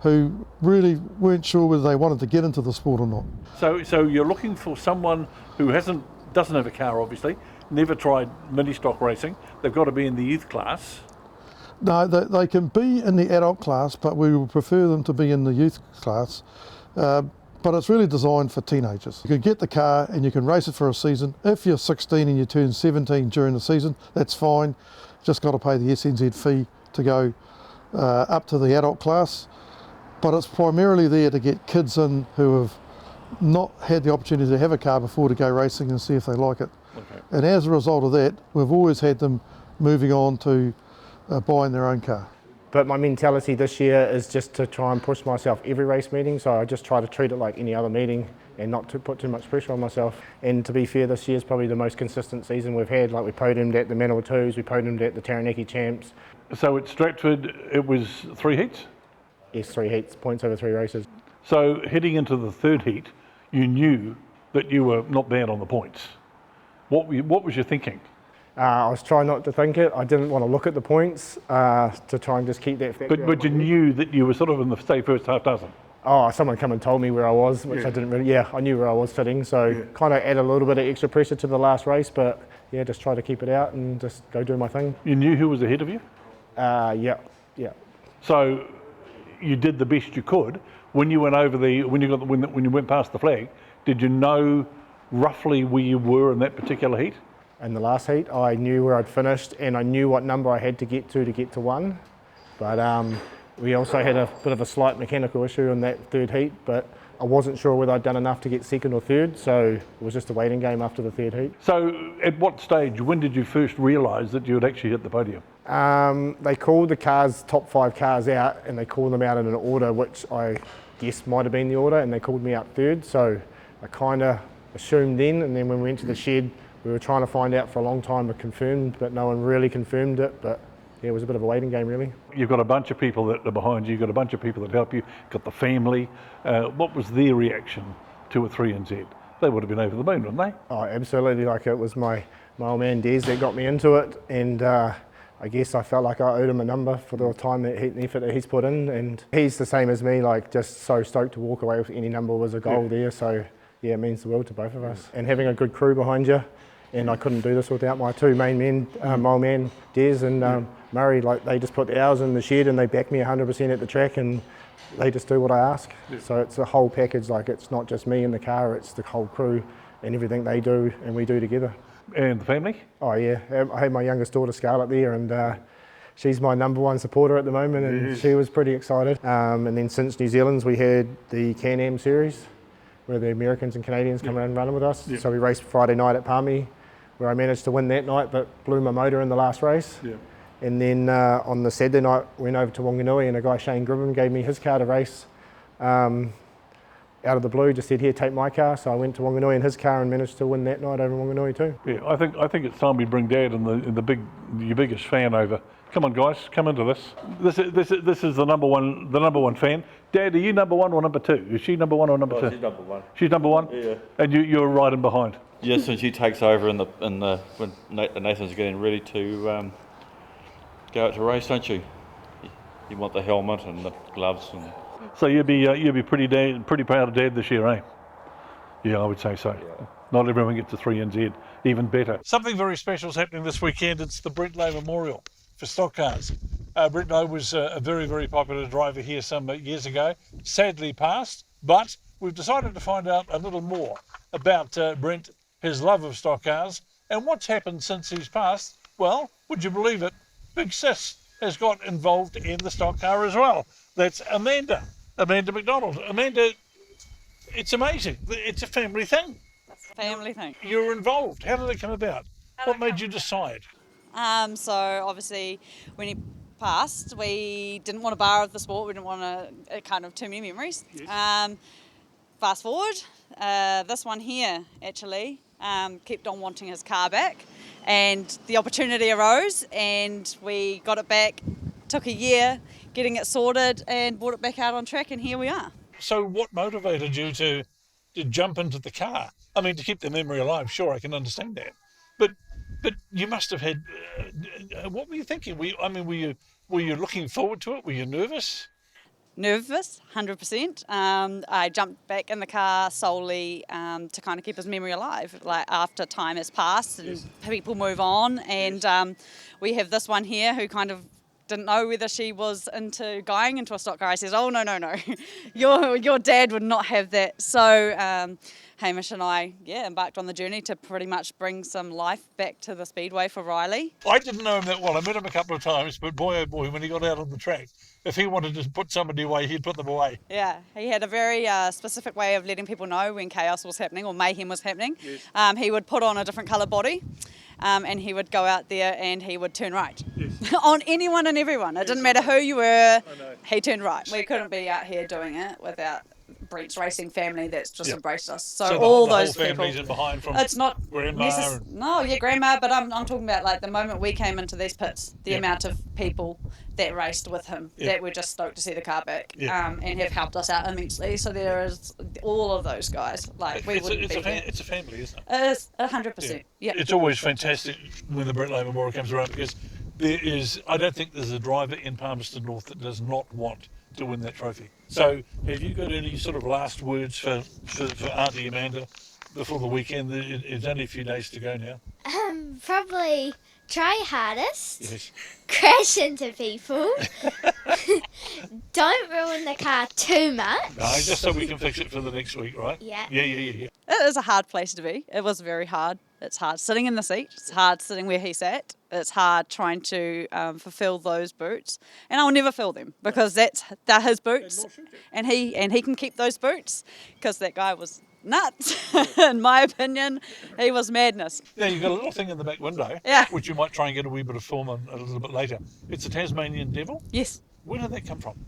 who really weren't sure whether they wanted to get into the sport or not. So you're looking for someone who doesn't have a car, obviously, never tried mini stock racing. They've got to be in the youth class. No, they can be in the adult class, but we would prefer them to be in the youth class. But it's really designed for teenagers. You can get the car and you can race it for a season. If you're 16 and you turn 17 during the season, that's fine. Just got to pay the SNZ fee to go up to the adult class. But it's primarily there to get kids in who have not had the opportunity to have a car before to go racing and see if they like it. Okay. And as a result of that, we've always had them moving on to buying their own car. But my mentality this year is just to try and push myself every race meeting, so I just try to treat it like any other meeting and not to put too much pressure on myself. And to be fair, this year's probably the most consistent season we've had. Like, we podiumed at the Manawatu 2s, we podiumed at the Taranaki Champs. So at Stratford, it was 3 heats? Yes, 3 heats, points over 3 races. So heading into the 3rd heat, you knew that you were not bad on the points. What was your thinking? I was trying not to think it. I didn't want to look at the points to try and just keep that factor. But you knew that you were sort of in the first half dozen? Oh, someone come and told me where I was, which I didn't really, I knew where I was sitting, so kind of added a little bit of extra pressure to the last race, but yeah, just try to keep it out and just go do my thing. You knew who was ahead of you? Yeah. So you did the best you could. When you went over when you went past the flag, did you know roughly where you were in that particular heat? In the last heat, I knew where I'd finished and I knew what number I had to get to 1. But we also had a bit of a slight mechanical issue in that 3rd heat, but I wasn't sure whether I'd done enough to get 2nd or 3rd, so it was just a waiting game after the 3rd heat. So at what stage, when did you first realise that you had actually hit the podium? They called the top 5 cars out, and they called them out in an order which I guess might have been the order, and they called me out 3rd, so I kind of assumed then, and then when we went to the shed, we were trying to find out for a long time, but confirmed, but no one really confirmed it, but yeah, it was a bit of a waiting game really. You've got a bunch of people that are behind you, you've got a bunch of people that help you, got the family. What was their reaction to a 3NZ? They would have been over the moon, wouldn't they? Oh, absolutely. Like, it was my old man Des that got me into it, and I guess I felt like I owed him a number for the time and effort that he's put in, and he's the same as me, like just so stoked to walk away with any number was a goal there, so yeah, it means the world to both of us. And having a good crew behind you, and I couldn't do this without my 2 main men, my old man Des and Murray, like they just put the hours in the shed and they back me 100% at the track, and they just do what I ask. So it's a whole package, like it's not just me in the car, it's the whole crew and everything they do and we do together. And the family? Oh yeah, I had my youngest daughter Scarlett there, and she's my #1 supporter at the moment, and she was pretty excited. And then since New Zealand's, we had the Can-Am series where the Americans and Canadians come around and run with us. So we raced Friday night at Palmy, where I managed to win that night but blew my motor in the last race. And then on the Saturday night, went over to Wanganui, and a guy, Shane Gribben, gave me his car to race. Out of the blue, just said, here, take my car. So I went to Wanganui in his car and managed to win that night over Wanganui too. Yeah, I think it's time we bring Dad and your biggest fan over. Come on, guys, come into this. This is the number one fan. Dad, are you #1 or #2? Is she #1 or #2? She's #1. She's #1. Yeah. And you're riding behind. Yes, and she takes over when Nathan's getting ready to go out to race, don't you? You want the helmet and the gloves and. So you'll be pretty proud of Dad this year, eh? Yeah, I would say so. Yeah. Not everyone gets a 3NZ, even better. Something very special is happening this weekend. It's the Brent Lowe Memorial for stock cars. Brent Lowe was a very, very popular driver here some years ago, sadly passed, but we've decided to find out a little more about Brent, his love of stock cars, and what's happened since he's passed. Well, would you believe it? Big Sis has got involved in the stock car as well. That's Amanda. Amanda McDonald. Amanda, it's amazing. It's a family thing. Family thing. You were involved. How did it come about? What made you decide? So obviously when he passed, we didn't want to bar of the sport. We didn't want to kind of too many memories. Fast forward, this one here actually kept on wanting his car back, and the opportunity arose, and we got it back. Took a year getting it sorted and brought it back out on track, and here we are. So what motivated you to jump into the car? I mean, to keep the memory alive, sure, I can understand that. But you must have had, what were you thinking? Were you looking forward to it? Were you nervous? Nervous, 100%. I jumped back in the car solely to kind of keep his memory alive. Like after time has passed and people move on, and we have this one here who kind of didn't know whether she was into going into a stock car. I says, "Oh no, your dad would not have that." So Hamish and I, embarked on the journey to pretty much bring some life back to the Speedway for Riley. I didn't know him that well. I met him a couple of times, but boy, oh boy, when he got out on the track, if he wanted to put somebody away, he'd put them away. Yeah, he had a very specific way of letting people know when chaos was happening or mayhem was happening. Yes. He would put on a different colour body. And he would go out there and he would turn right on anyone and everyone. It didn't matter who you were, he turned right. We couldn't be out here doing it without Brent's racing family that's just embraced us. So all the those whole people. family's in behind from It's not grandma. grandma, but I'm talking about like the moment we came into these pits, the amount of people that raced with him that were just stoked to see the car back and have helped us out immensely. So there is all of those guys. Like we wouldn't be here. It's a family, isn't it? It's 100%. Yeah. It's always fantastic when the Brett Lane Memorial comes around, because I don't think there's a driver in Palmerston North that does not want to win that trophy. So have you got any sort of last words for Auntie Amanda before the weekend? It's only a few days to go now. Probably try hardest. Yes. Crash into people. Don't ruin the car too much. No, just so we can fix it for the next week, right? Yeah. Yeah. It is a hard place to be. It was very hard. It's hard sitting in the seat. It's hard sitting where he sat. It's hard trying to fulfill those boots. And I'll never fill them because they're his boots. And he can keep those boots because that guy was nuts, in my opinion. He was madness. Now, you've got a little thing in the back window, which you might try and get a wee bit of film on a little bit later. It's a Tasmanian Devil? Yes. Where did that come from?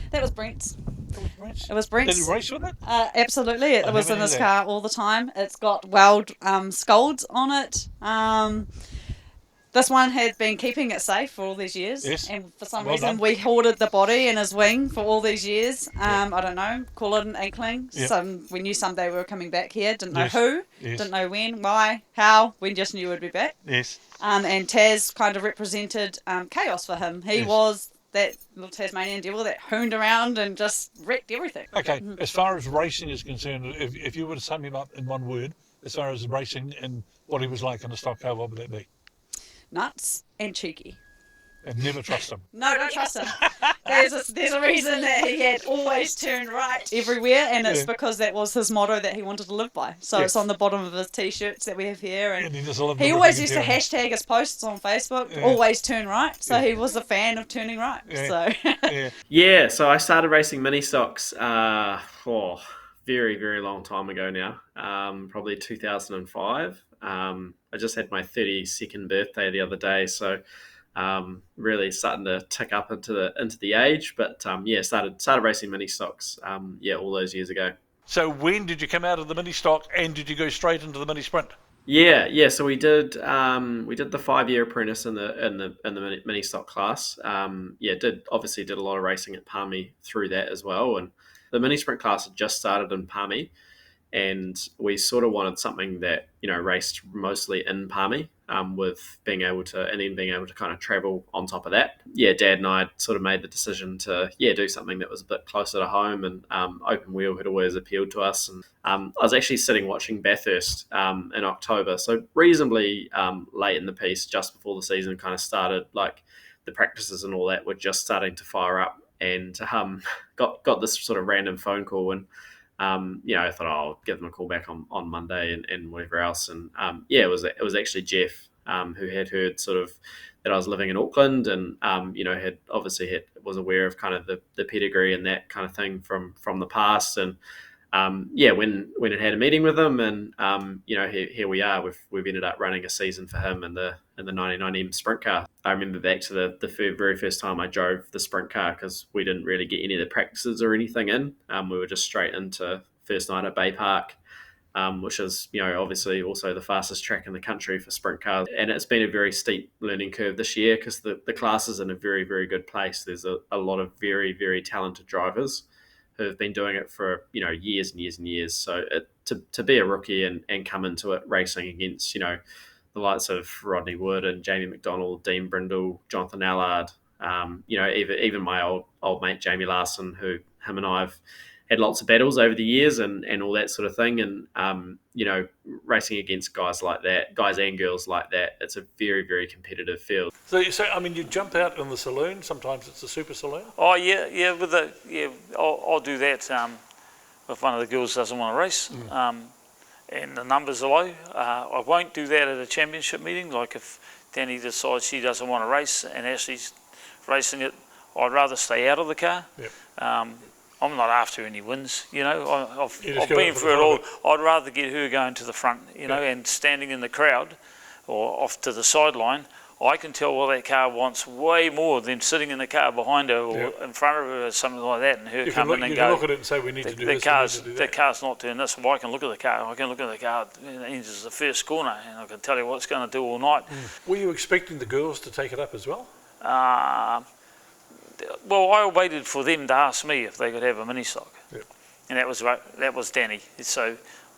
That was Brent's. It was Brent's. Did he race with it? Absolutely. It was in his car all the time. It's got weld scolds on it. This one had been keeping it safe for all these years. Yes. And for some Well reason, done. we hoarded the body in his wing for all these years. I don't know, call it an inkling. Yeah. We knew someday we were coming back here. Didn't know Yes. who, Yes. didn't know when, why, how. We just knew we'd be back. Yes. And Taz kind of represented chaos for him. He Yes. was that little Tasmanian devil that hooned around and just wrecked everything. Okay, as far as racing is concerned, if you were to sum him up in one word, as far as racing and what he was like in a stock car, what would that be? Nuts and cheeky. And never trust him. No, don't trust him. There's a reason that he had always turned right everywhere, and it's because that was his motto that he wanted to live by. So it's on the bottom of his t-shirts that we have here, and he just loved he everything always he used to did. hashtag his posts on Facebook, Yeah. always turn right. So he was a fan of turning right. So Yeah, so I started racing mini stocks very, very long time ago now, probably 2005. I just had my 32nd birthday the other day, so really starting to tick up into the age. But started racing mini stocks all those years ago. So when did you come out of the mini stock and did you go straight into the mini sprint? Yeah. So we did the 5-year apprentice in the mini stock class. Did a lot of racing at Palmy through that as well. And the mini sprint class had just started in Palmy, and we sort of wanted something that raced mostly in Palmy, with being able to kind of travel on top of that. Yeah, Dad and I sort of made the decision to do something that was a bit closer to home, and open wheel had always appealed to us. And I was actually sitting watching Bathurst in October, so reasonably late in the piece, just before the season kind of started. Like the practices and all that were just starting to fire up, and got this sort of random phone call, and I thought I'll give them a call back on Monday and whatever else. And it was actually Jeff, who had heard sort of that I was living in Auckland, and was aware of kind of the pedigree and that kind of thing from the past, and when it had a meeting with him, and here we are. We've ended up running a season for him in the 99M sprint car. I remember back to the very first time I drove the sprint car, because we didn't really get any of the practices or anything in. We were just straight into first night at Bay Park, which is obviously also the fastest track in the country for sprint cars. And it's been a very steep learning curve this year, because the class is in a very, very good place. There's a lot of very, very talented drivers who have been doing it for years and years and years. So to be a rookie and come into it racing against the likes of Rodney Wood and Jamie McDonald, Dean Brindle, Jonathan Allard, even my old mate Jamie Larson, who him and I have had lots of battles over the years and all that sort of thing. And racing against guys like that, guys and girls like that, it's a very, very competitive field. So you jump out in the saloon. Sometimes it's a super saloon. Oh yeah. I'll do that if one of the girls doesn't want to race, and the numbers are low. I won't do that at a championship meeting. Like if Danny decides she doesn't want to race and Ashley's racing it, I'd rather stay out of the car. Yep. I'm not after any wins, I've been through it all. I'd rather get her going to the front, and standing in the crowd or off to the sideline. I can tell what that car wants way more than sitting in the car behind her or in front of her or something like that, and her come in and go. You can look at it and say, we need to do this, we need to do that. The car's not doing this. Well, I can look at the car. I can look at the car. It enters the first corner, and I can tell you what it's going to do all night. Were you expecting the girls to take it up as well? Well, I waited for them to ask me if they could have a mini stock, yep. And that was Danny. So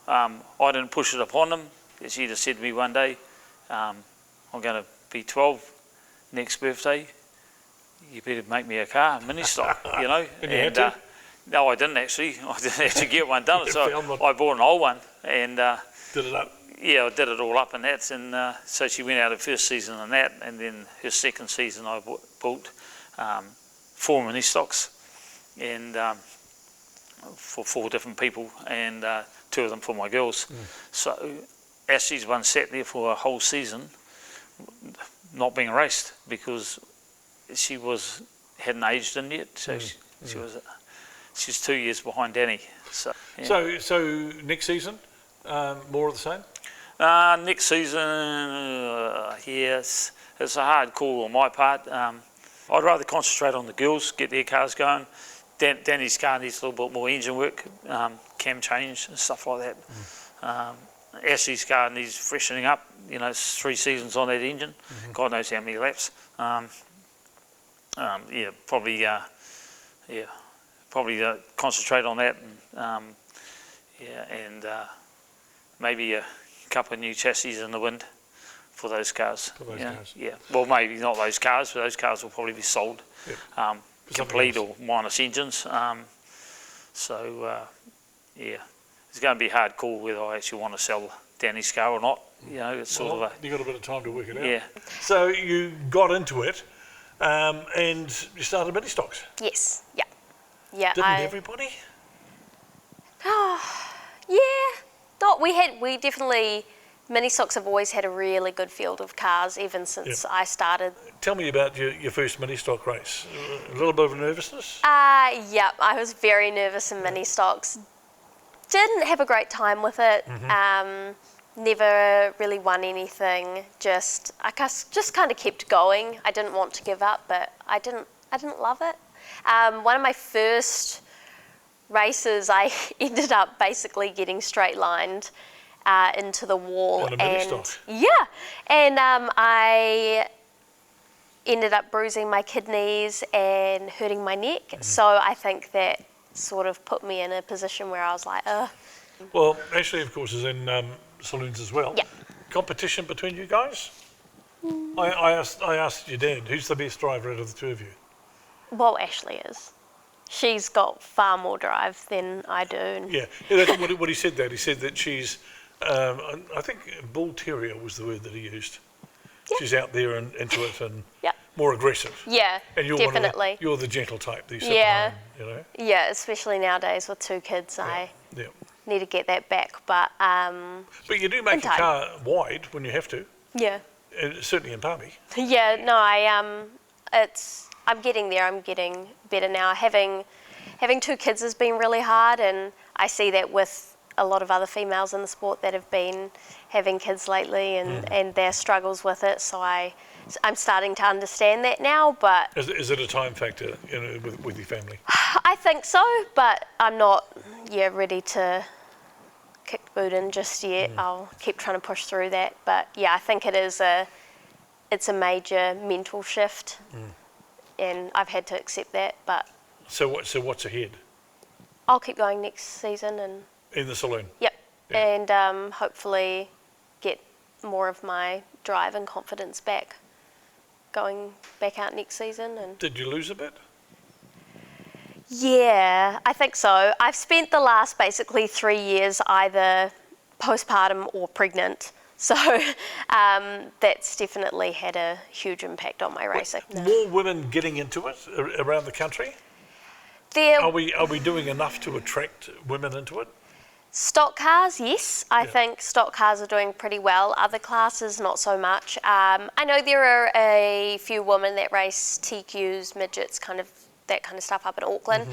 I didn't push it upon them. She just said to me one day, "I'm going to be 12 next birthday. You better make me a car, a mini stock, And you had to? No, I didn't actually. I didn't actually get one done. So I bought an old one and did it up. Yeah, I did it all up and that, and so she went out her first season on that, and then her second season I bought 4 mini stocks, and for 4 different people, and 2 of them for my girls. So Ashley's one sat there for a whole season, not being raced because she hadn't aged in yet. So she's 2 years behind Danny. So yeah. So next season, more of the same. Next season, yes, it's a hard call on my part. I'd rather concentrate on the girls, get their cars going. Danny's car needs a little bit more engine work, cam change and stuff like that. Ashley's car needs freshening up. It's 3 seasons on that engine. God knows how many laps. Probably concentrate on that, and maybe a couple of new chassis in the wind for those cars. Yeah. Well, maybe not those cars, but those cars will probably be sold, complete or minus engines. It's going to be a hard call whether I actually want to sell Danny's car or not. It's sort of you got a bit of time to work it out. Yeah. So you got into it, and you started mini stocks. Yes. Yeah. Yeah. Didn't everybody? Yeah. We definitely, mini stocks have always had a really good field of cars even since I started. Tell me about your first mini stock race. A little bit of nervousness? Yeah, I was very nervous in mini stocks. Didn't have a great time with it. Never really won anything. Just kind of kept going. I didn't want to give up, but I didn't love it. One of my first races, I ended up basically getting straight lined into the wall, and I ended up bruising my kidneys and hurting my neck. So I think that sort of put me in a position where I was like, ugh. Well, Ashley, of course, is in saloons as well. Yeah. Competition between you guys? I asked your dad, who's the best driver out of the 2 of you? Well, Ashley is. She's got far more drive than I do. Yeah, that's what he said. He said that she's, I think bull terrier was the word that he used. Yeah. She's out there and into it and more aggressive. Yeah, and you're definitely. You're the gentle type. That you sit behind, Yeah, especially nowadays with 2 kids, I need to get that back. But you do make your car wide when you have to. Yeah. certainly in Palmy. Yeah, no, I'm getting there. I'm getting better now. Having 2 kids has been really hard, and I see that with a lot of other females in the sport that have been having kids lately and their struggles with it. So I'm starting to understand that now. But Is it a time factor with your family? I think so, but I'm not ready to kick the boot in just yet. I'll keep trying to push through that. But yeah, I think it's a major mental shift, and I've had to accept that. But So what's ahead? I'll keep going next season and In the saloon? Yep, and hopefully get more of my drive and confidence back, going back out next season. And Did you lose a bit? yeah, I think so. I've spent the last basically 3 years either postpartum or pregnant, so that's definitely had a huge impact on my racing. More women getting into it around the country? There, Are we doing enough to attract women into it? stock cars, yes. I think stock cars are doing pretty well. Other classes, not so much. I know there are a few women that race TQs, midgets, that kind of stuff up in Auckland.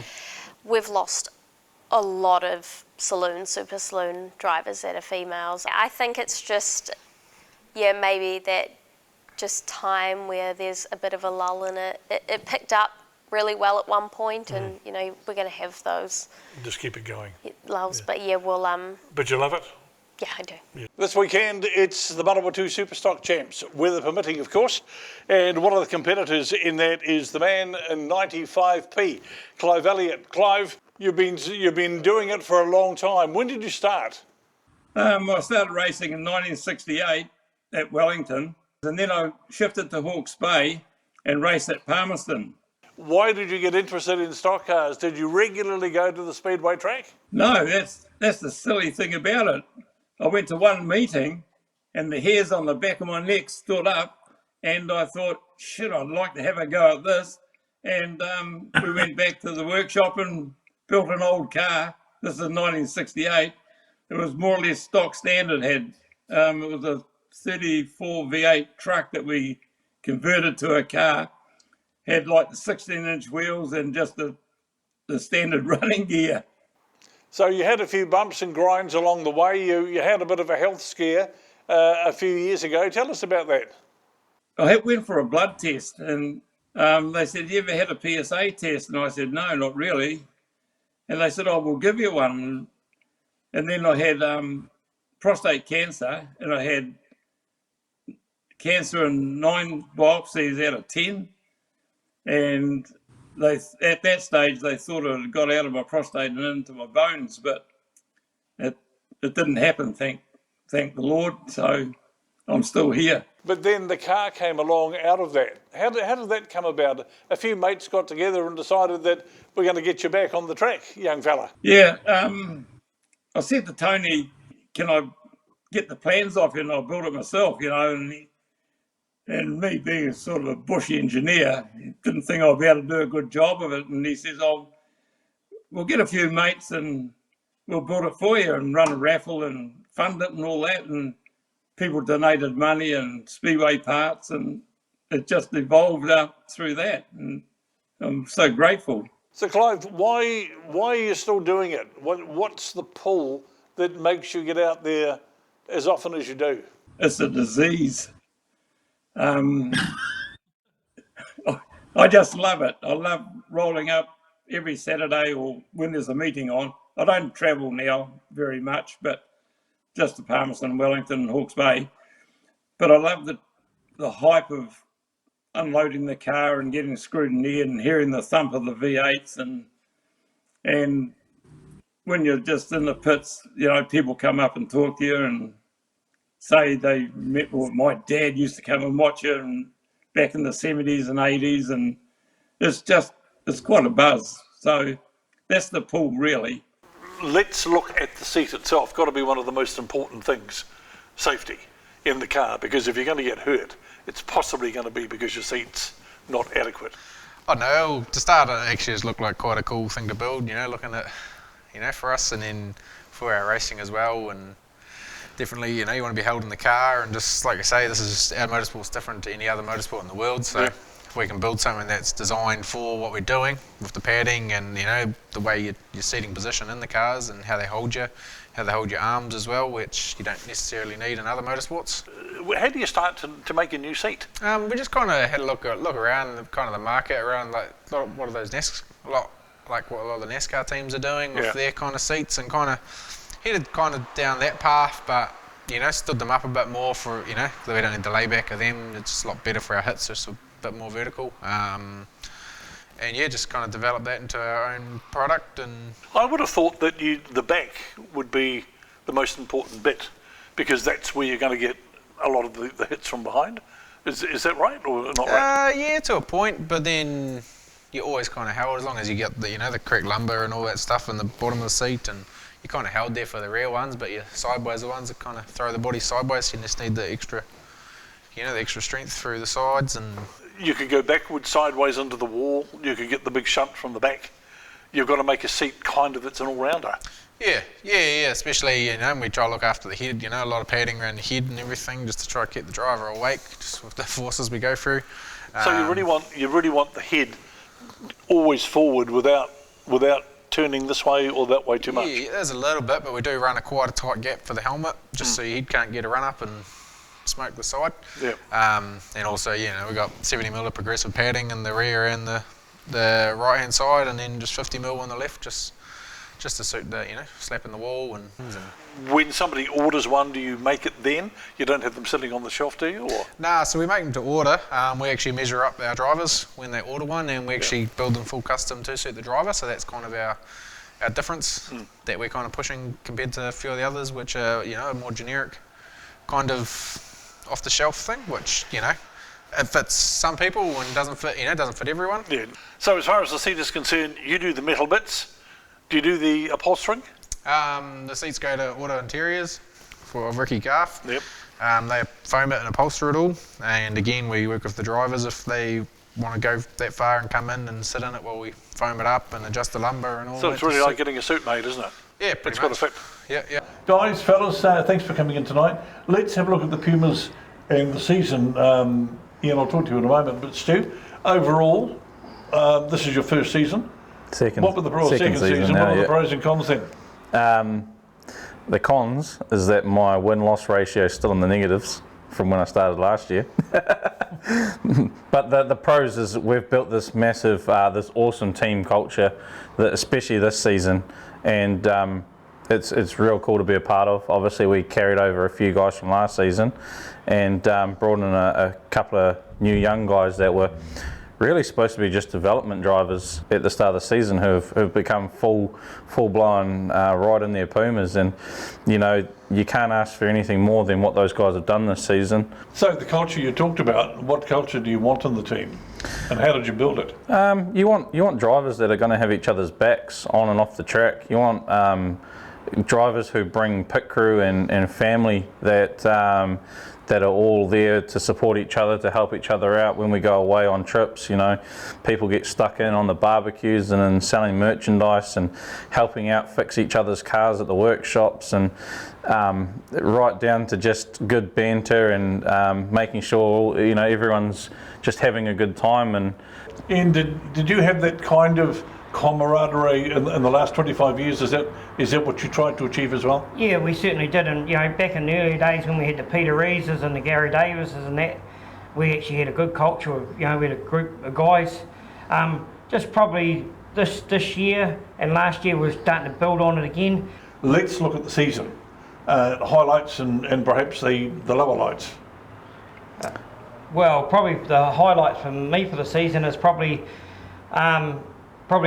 We've lost a lot of super saloon drivers that are females. I think it's just, maybe that just time where there's a bit of a lull in it. It picked up really well at one point, and we're going to have those Just keep it going. lulls. But we'll But you love it? yeah, I do. This weekend, it's the Manawatu Superstock Champs, weather permitting, of course. And one of the competitors in that is the man in 95p, Clive Elliott. Clive, you've been doing it for a long time. When did you start? I started racing in 1968 at Wellington, and then I shifted to Hawke's Bay and raced at Palmerston. Why did you get interested in stock cars? Did you regularly go to the Speedway track? No, that's the silly thing about it. I went to one meeting and the hairs on the back of my neck stood up, and I thought, shit, I'd like to have a go at this. And we went back to the workshop and built an old car. This is 1968. It was more or less stock standard. It was a 34 V8 truck that we converted to a car. Had like the 16-inch wheels and just the standard running gear. So you had a few bumps and grinds along the way. You had a bit of a health scare a few years ago. Tell us about that. I went for a blood test, and they said, you ever had a PSA test? And I said, no, not really. And they said, oh, we'll give you one. And then I had prostate cancer, and I had cancer in 9 biopsies out of 10. And at that stage, they thought it had got out of my prostate and into my bones, but it didn't happen, thank the Lord. So I'm still here. But then the car came along out of that. How did that come about? A few mates got together and decided that we're going to get you back on the track, young fella. Yeah, I said to Tony, can I get the plans off you and I'll build it myself, and me being sort of a bush engineer, didn't think I'd be able to do a good job of it. And he says, oh, we'll get a few mates and we'll build it for you and run a raffle and fund it and all that. And people donated money and Speedway parts, and it just evolved up through that. And I'm so grateful. So Clive, why are you still doing it? What's the pull that makes you get out there as often as you do? It's a disease. I just love it. I love rolling up every Saturday or when there's a meeting on. I don't travel now very much, but just to Palmerston, Wellington and Hawke's Bay. But I love the hype of unloading the car and getting screwed in the end and hearing the thump of the V8s, and when you're just in the pits, people come up and talk to you and say they met, or my dad used to come and watch it and back in the 70s and 80s, and it's quite a buzz. So that's the pull, really. Let's look at the seat itself. Got to be one of the most important things, safety in the car, because if you're going to get hurt, it's possibly going to be because your seat's not adequate. I know, to start, it actually has looked like quite a cool thing to build, looking at, for us and then for our racing as well. And definitely, you want to be held in the car, and just like I say, this is our motorsport's different to any other motorsport in the world. So if we can build something that's designed for what we're doing with the padding and the way your seating position in the cars and how they hold you, how they hold your arms as well, which you don't necessarily need in other motorsports. How do you start to make a new seat? We just kind of had a look around kind of the market around like what are those like what a lot of the NASCAR teams are doing with their kind of seats, and kind of headed kind of down that path, but stood them up a bit more for we don't need the layback of them. It's a lot better for our hits, just a bit more vertical. And just kind of develop that into our own product. And I would have thought that the back would be the most important bit, because that's where you're going to get a lot of the hits from behind. Is that right or not right? Yeah, to a point, but then you're always kind of held as long as you get the correct lumbar and all that stuff in the bottom of the seat, and you're kind of held there for the rear ones, but your sideways the ones that kind of throw the body sideways. You just need the extra, the extra strength through the sides. And you could go backwards, sideways into the wall. You could get the big shunt from the back. You've got to make a seat kind of that's an all-rounder. Yeah. Especially we try to look after the head. A lot of padding around the head and everything, just to try to keep the driver awake, just with the forces we go through. So you really want the head always forward without turning this way or that way too much. Yeah, there's a little bit, but we do run quite a tight gap for the helmet, just so your head can't get a run up and smoke the side. Yeah. And also, we've got 70mm of progressive padding in the rear and the right hand side, and then just 50mm on the left, just to suit the slapping the wall and. When somebody orders one, do you make it then? You don't have them sitting on the shelf, do you? Or? Nah, so we make them to order. We actually measure up our drivers when they order one, and we actually build them full custom to suit the driver. So that's kind of our difference that we're kind of pushing compared to a few of the others, which are a more generic kind of off-the-shelf thing, which it fits some people and doesn't fit everyone. Yeah. So as far as the seat is concerned, you do the metal bits. Do you do the upholstering? The seats go to Auto Interiors for Ricky Garth. Yep. They foam it and upholster it all, and again we work with the drivers if they want to go that far and come in and sit in it while we foam it up and adjust the lumbar and all that. So it's really like getting a suit made, isn't it? Yeah, pretty it's much. It's got to fit. Yeah. Guys, fellas, thanks for coming in tonight. Let's have a look at the Pumas and the season. Ian, I'll talk to you in a moment, but Stu, overall, this is your first season. Second. What were the second season? Now, what are the pros and cons then? The cons is that my win-loss ratio is still in the negatives from when I started last year. But the pros is we've built this massive, this awesome team culture, that especially this season, and it's real cool to be a part of. Obviously, we carried over a few guys from last season, and brought in a couple of new young guys that were really supposed to be just development drivers at the start of the season who've become full-blown right in their Pumas, and you can't ask for anything more than what those guys have done this season. So the culture you talked about, what culture do you want in the team, and how did you build it? You want drivers that are going to have each other's backs on and off the track. You want drivers who bring pit crew and family that are all there to support each other, to help each other out when we go away on trips. People get stuck in on the barbecues and in selling merchandise and helping out fix each other's cars at the workshops, and right down to just good banter and making sure everyone's just having a good time. And did you have that kind of camaraderie in the last 25 years? Is that what you tried to achieve as well? Yeah, we certainly did, and back in the early days when we had the Peter Reeses and the Gary Davises and that, we actually had a good culture of, we had a group of guys. Just probably this year and last year we're starting to build on it again. Let's look at the season, highlights and perhaps the lower lights. Well, probably the highlight for me for the season is probably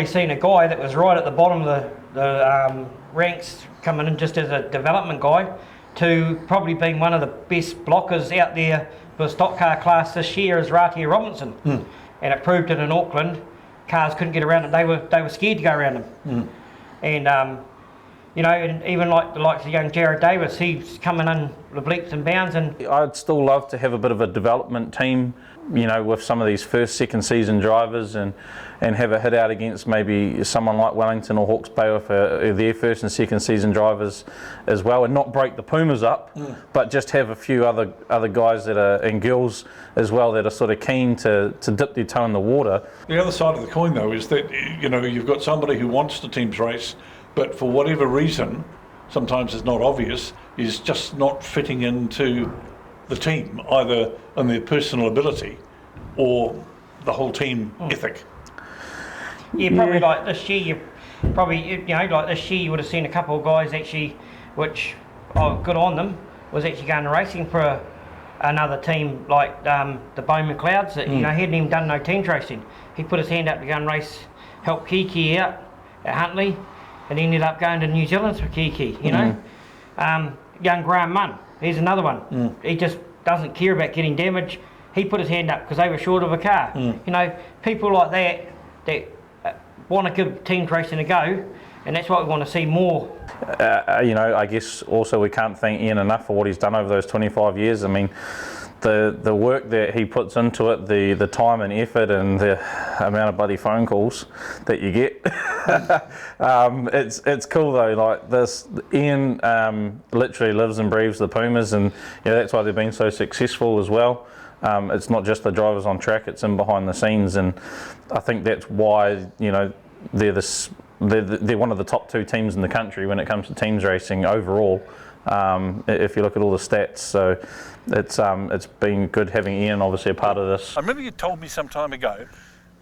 seeing a guy that was right at the bottom of the ranks coming in just as a development guy to probably being one of the best blockers out there for the stock car class this year is Ratia Robinson. And it proved it in Auckland. Cars couldn't get around him. They were scared to go around him. And You know, and even like the likes of young Jared Davis, he's coming in with leaps and bounds. And I'd still love to have a bit of a development team, you know, with some of these first, second season drivers and have a hit out against maybe someone like Wellington or Hawke's Bay with their first and second season drivers as well, and not break the Pumas up, but just have a few other guys that are, and girls as well, that are sort of keen to dip their toe in the water. The other side of the coin though is that, you know, you've got somebody who wants the team's race, but for whatever reason, sometimes it's not obvious, is just not fitting into the team, either in their personal ability or the whole team ethic. Yeah, probably like this year, like this year you would have seen a couple of guys actually, which, good on them, was actually going racing for another team like the Bowman Clouds that, you know, he hadn't even done no team racing. He put his hand up to go and race, help Kiki out at Huntly, and he ended up going to New Zealand for Kiki, you know. Young Graham Munn, he's another one. He just doesn't care about getting damaged. He put his hand up because they were short of a car. You know, people like that want to give team racing a go, and that's what we want to see more. You know, I guess also we can't thank Ian enough for what he's done over those 25 years. I mean, the work that he puts into it, the time and effort and the amount of bloody phone calls that you get. It's cool though, like this, Ian literally lives and breathes the Pumas, and you know, that's why they've been so successful as well. It's not just the drivers on track, it's in behind the scenes, and I think that's why, you know, they're one of the top 2 teams in the country when it comes to teams racing overall. If you look at all the stats, so it's been good having Ian obviously a part of this. I remember you told me some time ago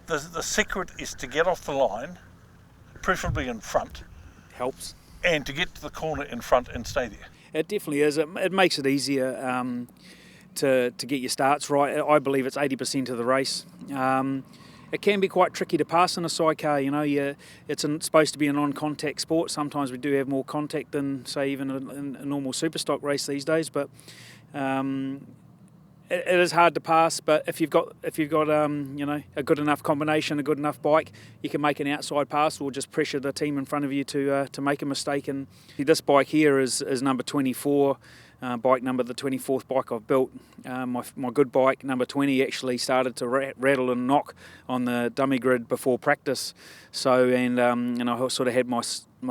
the secret is to get off the line, preferably in front. Helps. And to get to the corner in front and stay there. It definitely is. It makes it easier to get your starts right. I believe it's 80% of the race. It can be quite tricky to pass in a sidecar, you know. It's supposed to be a non-contact sport. Sometimes we do have more contact than, say, even a normal superstock race these days. But it is hard to pass. But if you've got you know, a good enough combination, a good enough bike, you can make an outside pass or just pressure the team in front of you to make a mistake. And this bike here is number 24. Bike number, the 24th bike I've built. My good bike, number 20, actually started to rattle and knock on the dummy grid before practice. So, and I sort of had my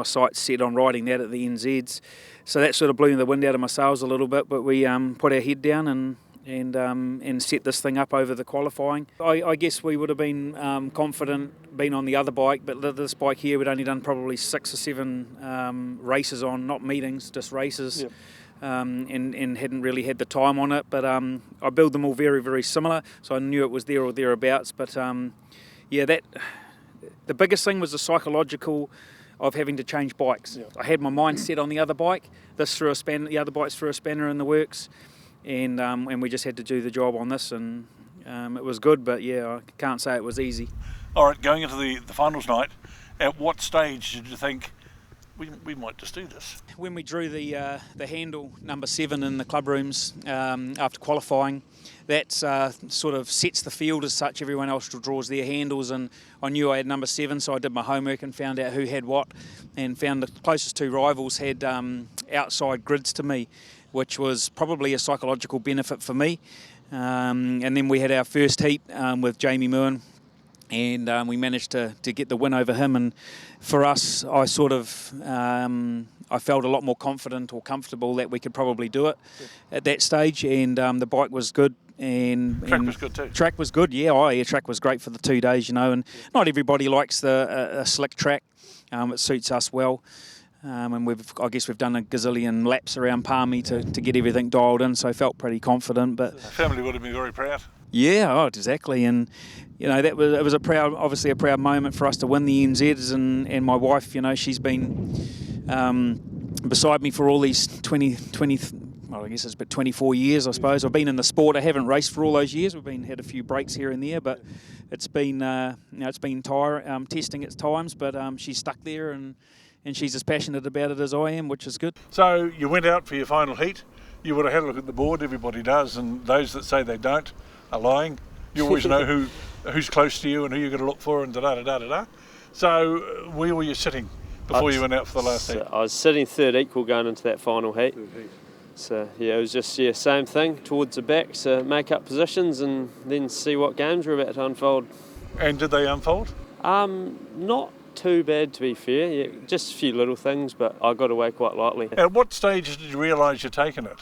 sights set on riding that at the NZs. So that sort of blew the wind out of my sails a little bit, but we put our head down and set this thing up over the qualifying. I guess we would have been confident being on the other bike, but this bike here we'd only done probably 6 or 7 races on, not meetings, just races. Yep. And hadn't really had the time on it, but I build them all very, very similar, so I knew it was there or thereabouts. But yeah, the biggest thing was the psychological of having to change bikes. Yeah. I had my mind set on the other bike. The other bike's threw a spanner in the works, and we just had to do the job on this, and it was good. But yeah, I can't say it was easy. All right, going into the finals night, at what stage did you think we might just do this? When we drew the handle number 7 in the club rooms after qualifying, that sort of sets the field as such. Everyone else draws their handles, and I knew I had number 7, so I did my homework and found out who had what, and found the closest 2 rivals had outside grids to me, which was probably a psychological benefit for me. And then we had our first heat with Jamie Moon, and we managed to get the win over him. And for us, I sort of I felt a lot more confident or comfortable that we could probably do it at that stage, and the bike was good. And track was good too. Track was good, yeah. Track was great for the 2 days, you know. And not everybody likes a slick track. It suits us well. And I guess we've done a gazillion laps around Palmy to get everything dialed in, so I felt pretty confident. But the family would have been very proud. Yeah, exactly. And you know, it was obviously a proud moment for us to win the NZs, and my wife, you know, she's been beside me for all these 20 well, I guess it's about 24 years, I suppose. I've been in the sport. I haven't raced for all those years. We've had a few breaks here and there, but it's been testing at times. But she's stuck there, and she's as passionate about it as I am, which is good. So you went out for your final heat. You would have had a look at the board. Everybody does, and those that say they don't are lying. You always know who's close to you and who you're going to look for, and da-da-da-da-da. So where were you sitting before you went out for the last heat? I was sitting third equal going into that final heat. So yeah, it was just same thing towards the back, so make up positions and then see what games were about to unfold. And did they unfold? Not too bad to be fair. Yeah, just a few little things, but I got away quite lightly. At what stage did you realise you're taking it?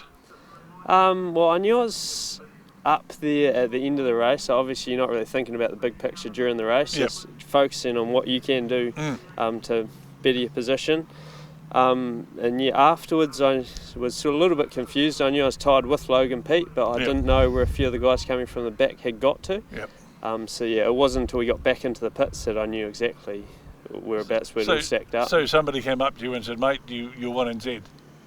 Well, I knew I was up there at the end of the race. So obviously, you're not really thinking about the big picture during the race. Yep. Just focusing on what you can do to better your position. And yeah, afterwards I was sort of a little bit confused. I knew I was tied with Logan Pete, but I didn't know where a few of the guys coming from the back had got to. Yep. So yeah, it wasn't until we got back into the pits that I knew exactly whereabouts we'd all stacked up. So somebody came up to you and said, mate, you're 1NZ.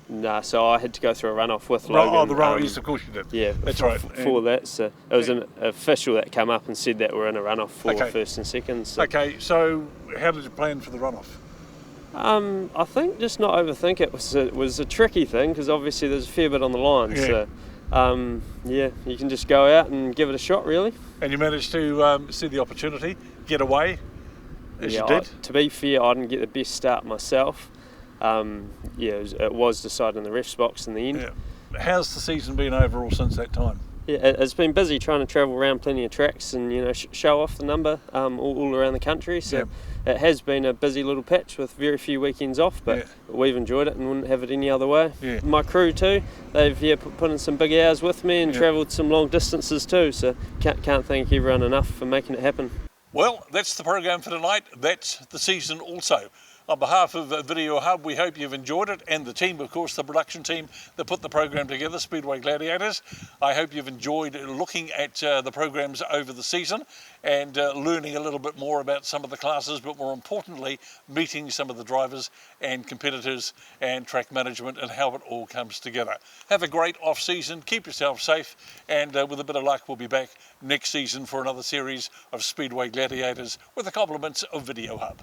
Nah, so I had to go through a runoff with Logan. Oh, the runoff, yes, of course you did. Yeah, that's right. For that, so it was an official that came up and said that we're in a runoff for first and second. So. Okay, so how did you plan for the runoff? I think just not overthink it was a tricky thing because obviously there's a fair bit on the line. Yeah. So yeah, you can just go out and give it a shot really. And you managed to see the opportunity, get away, as you did? To be fair, I didn't get the best start myself. It was decided in the ref's box in the end. Yeah. How's the season been overall since that time? Yeah, it's been busy trying to travel around plenty of tracks and show off the number all around the country. So it has been a busy little patch with very few weekends off, but we've enjoyed it and wouldn't have it any other way. Yeah. My crew too, they've put in some big hours with me and travelled some long distances too. So can't thank everyone enough for making it happen. Well, that's the program for tonight. That's the season also. On behalf of Video Hub, we hope you've enjoyed it, and the team, of course, the production team that put the program together, Speedway Gladiators. I hope you've enjoyed looking at the programs over the season and learning a little bit more about some of the classes, but more importantly, meeting some of the drivers and competitors and track management and how it all comes together. Have a great off-season, keep yourself safe, and with a bit of luck, we'll be back next season for another series of Speedway Gladiators with the compliments of Video Hub.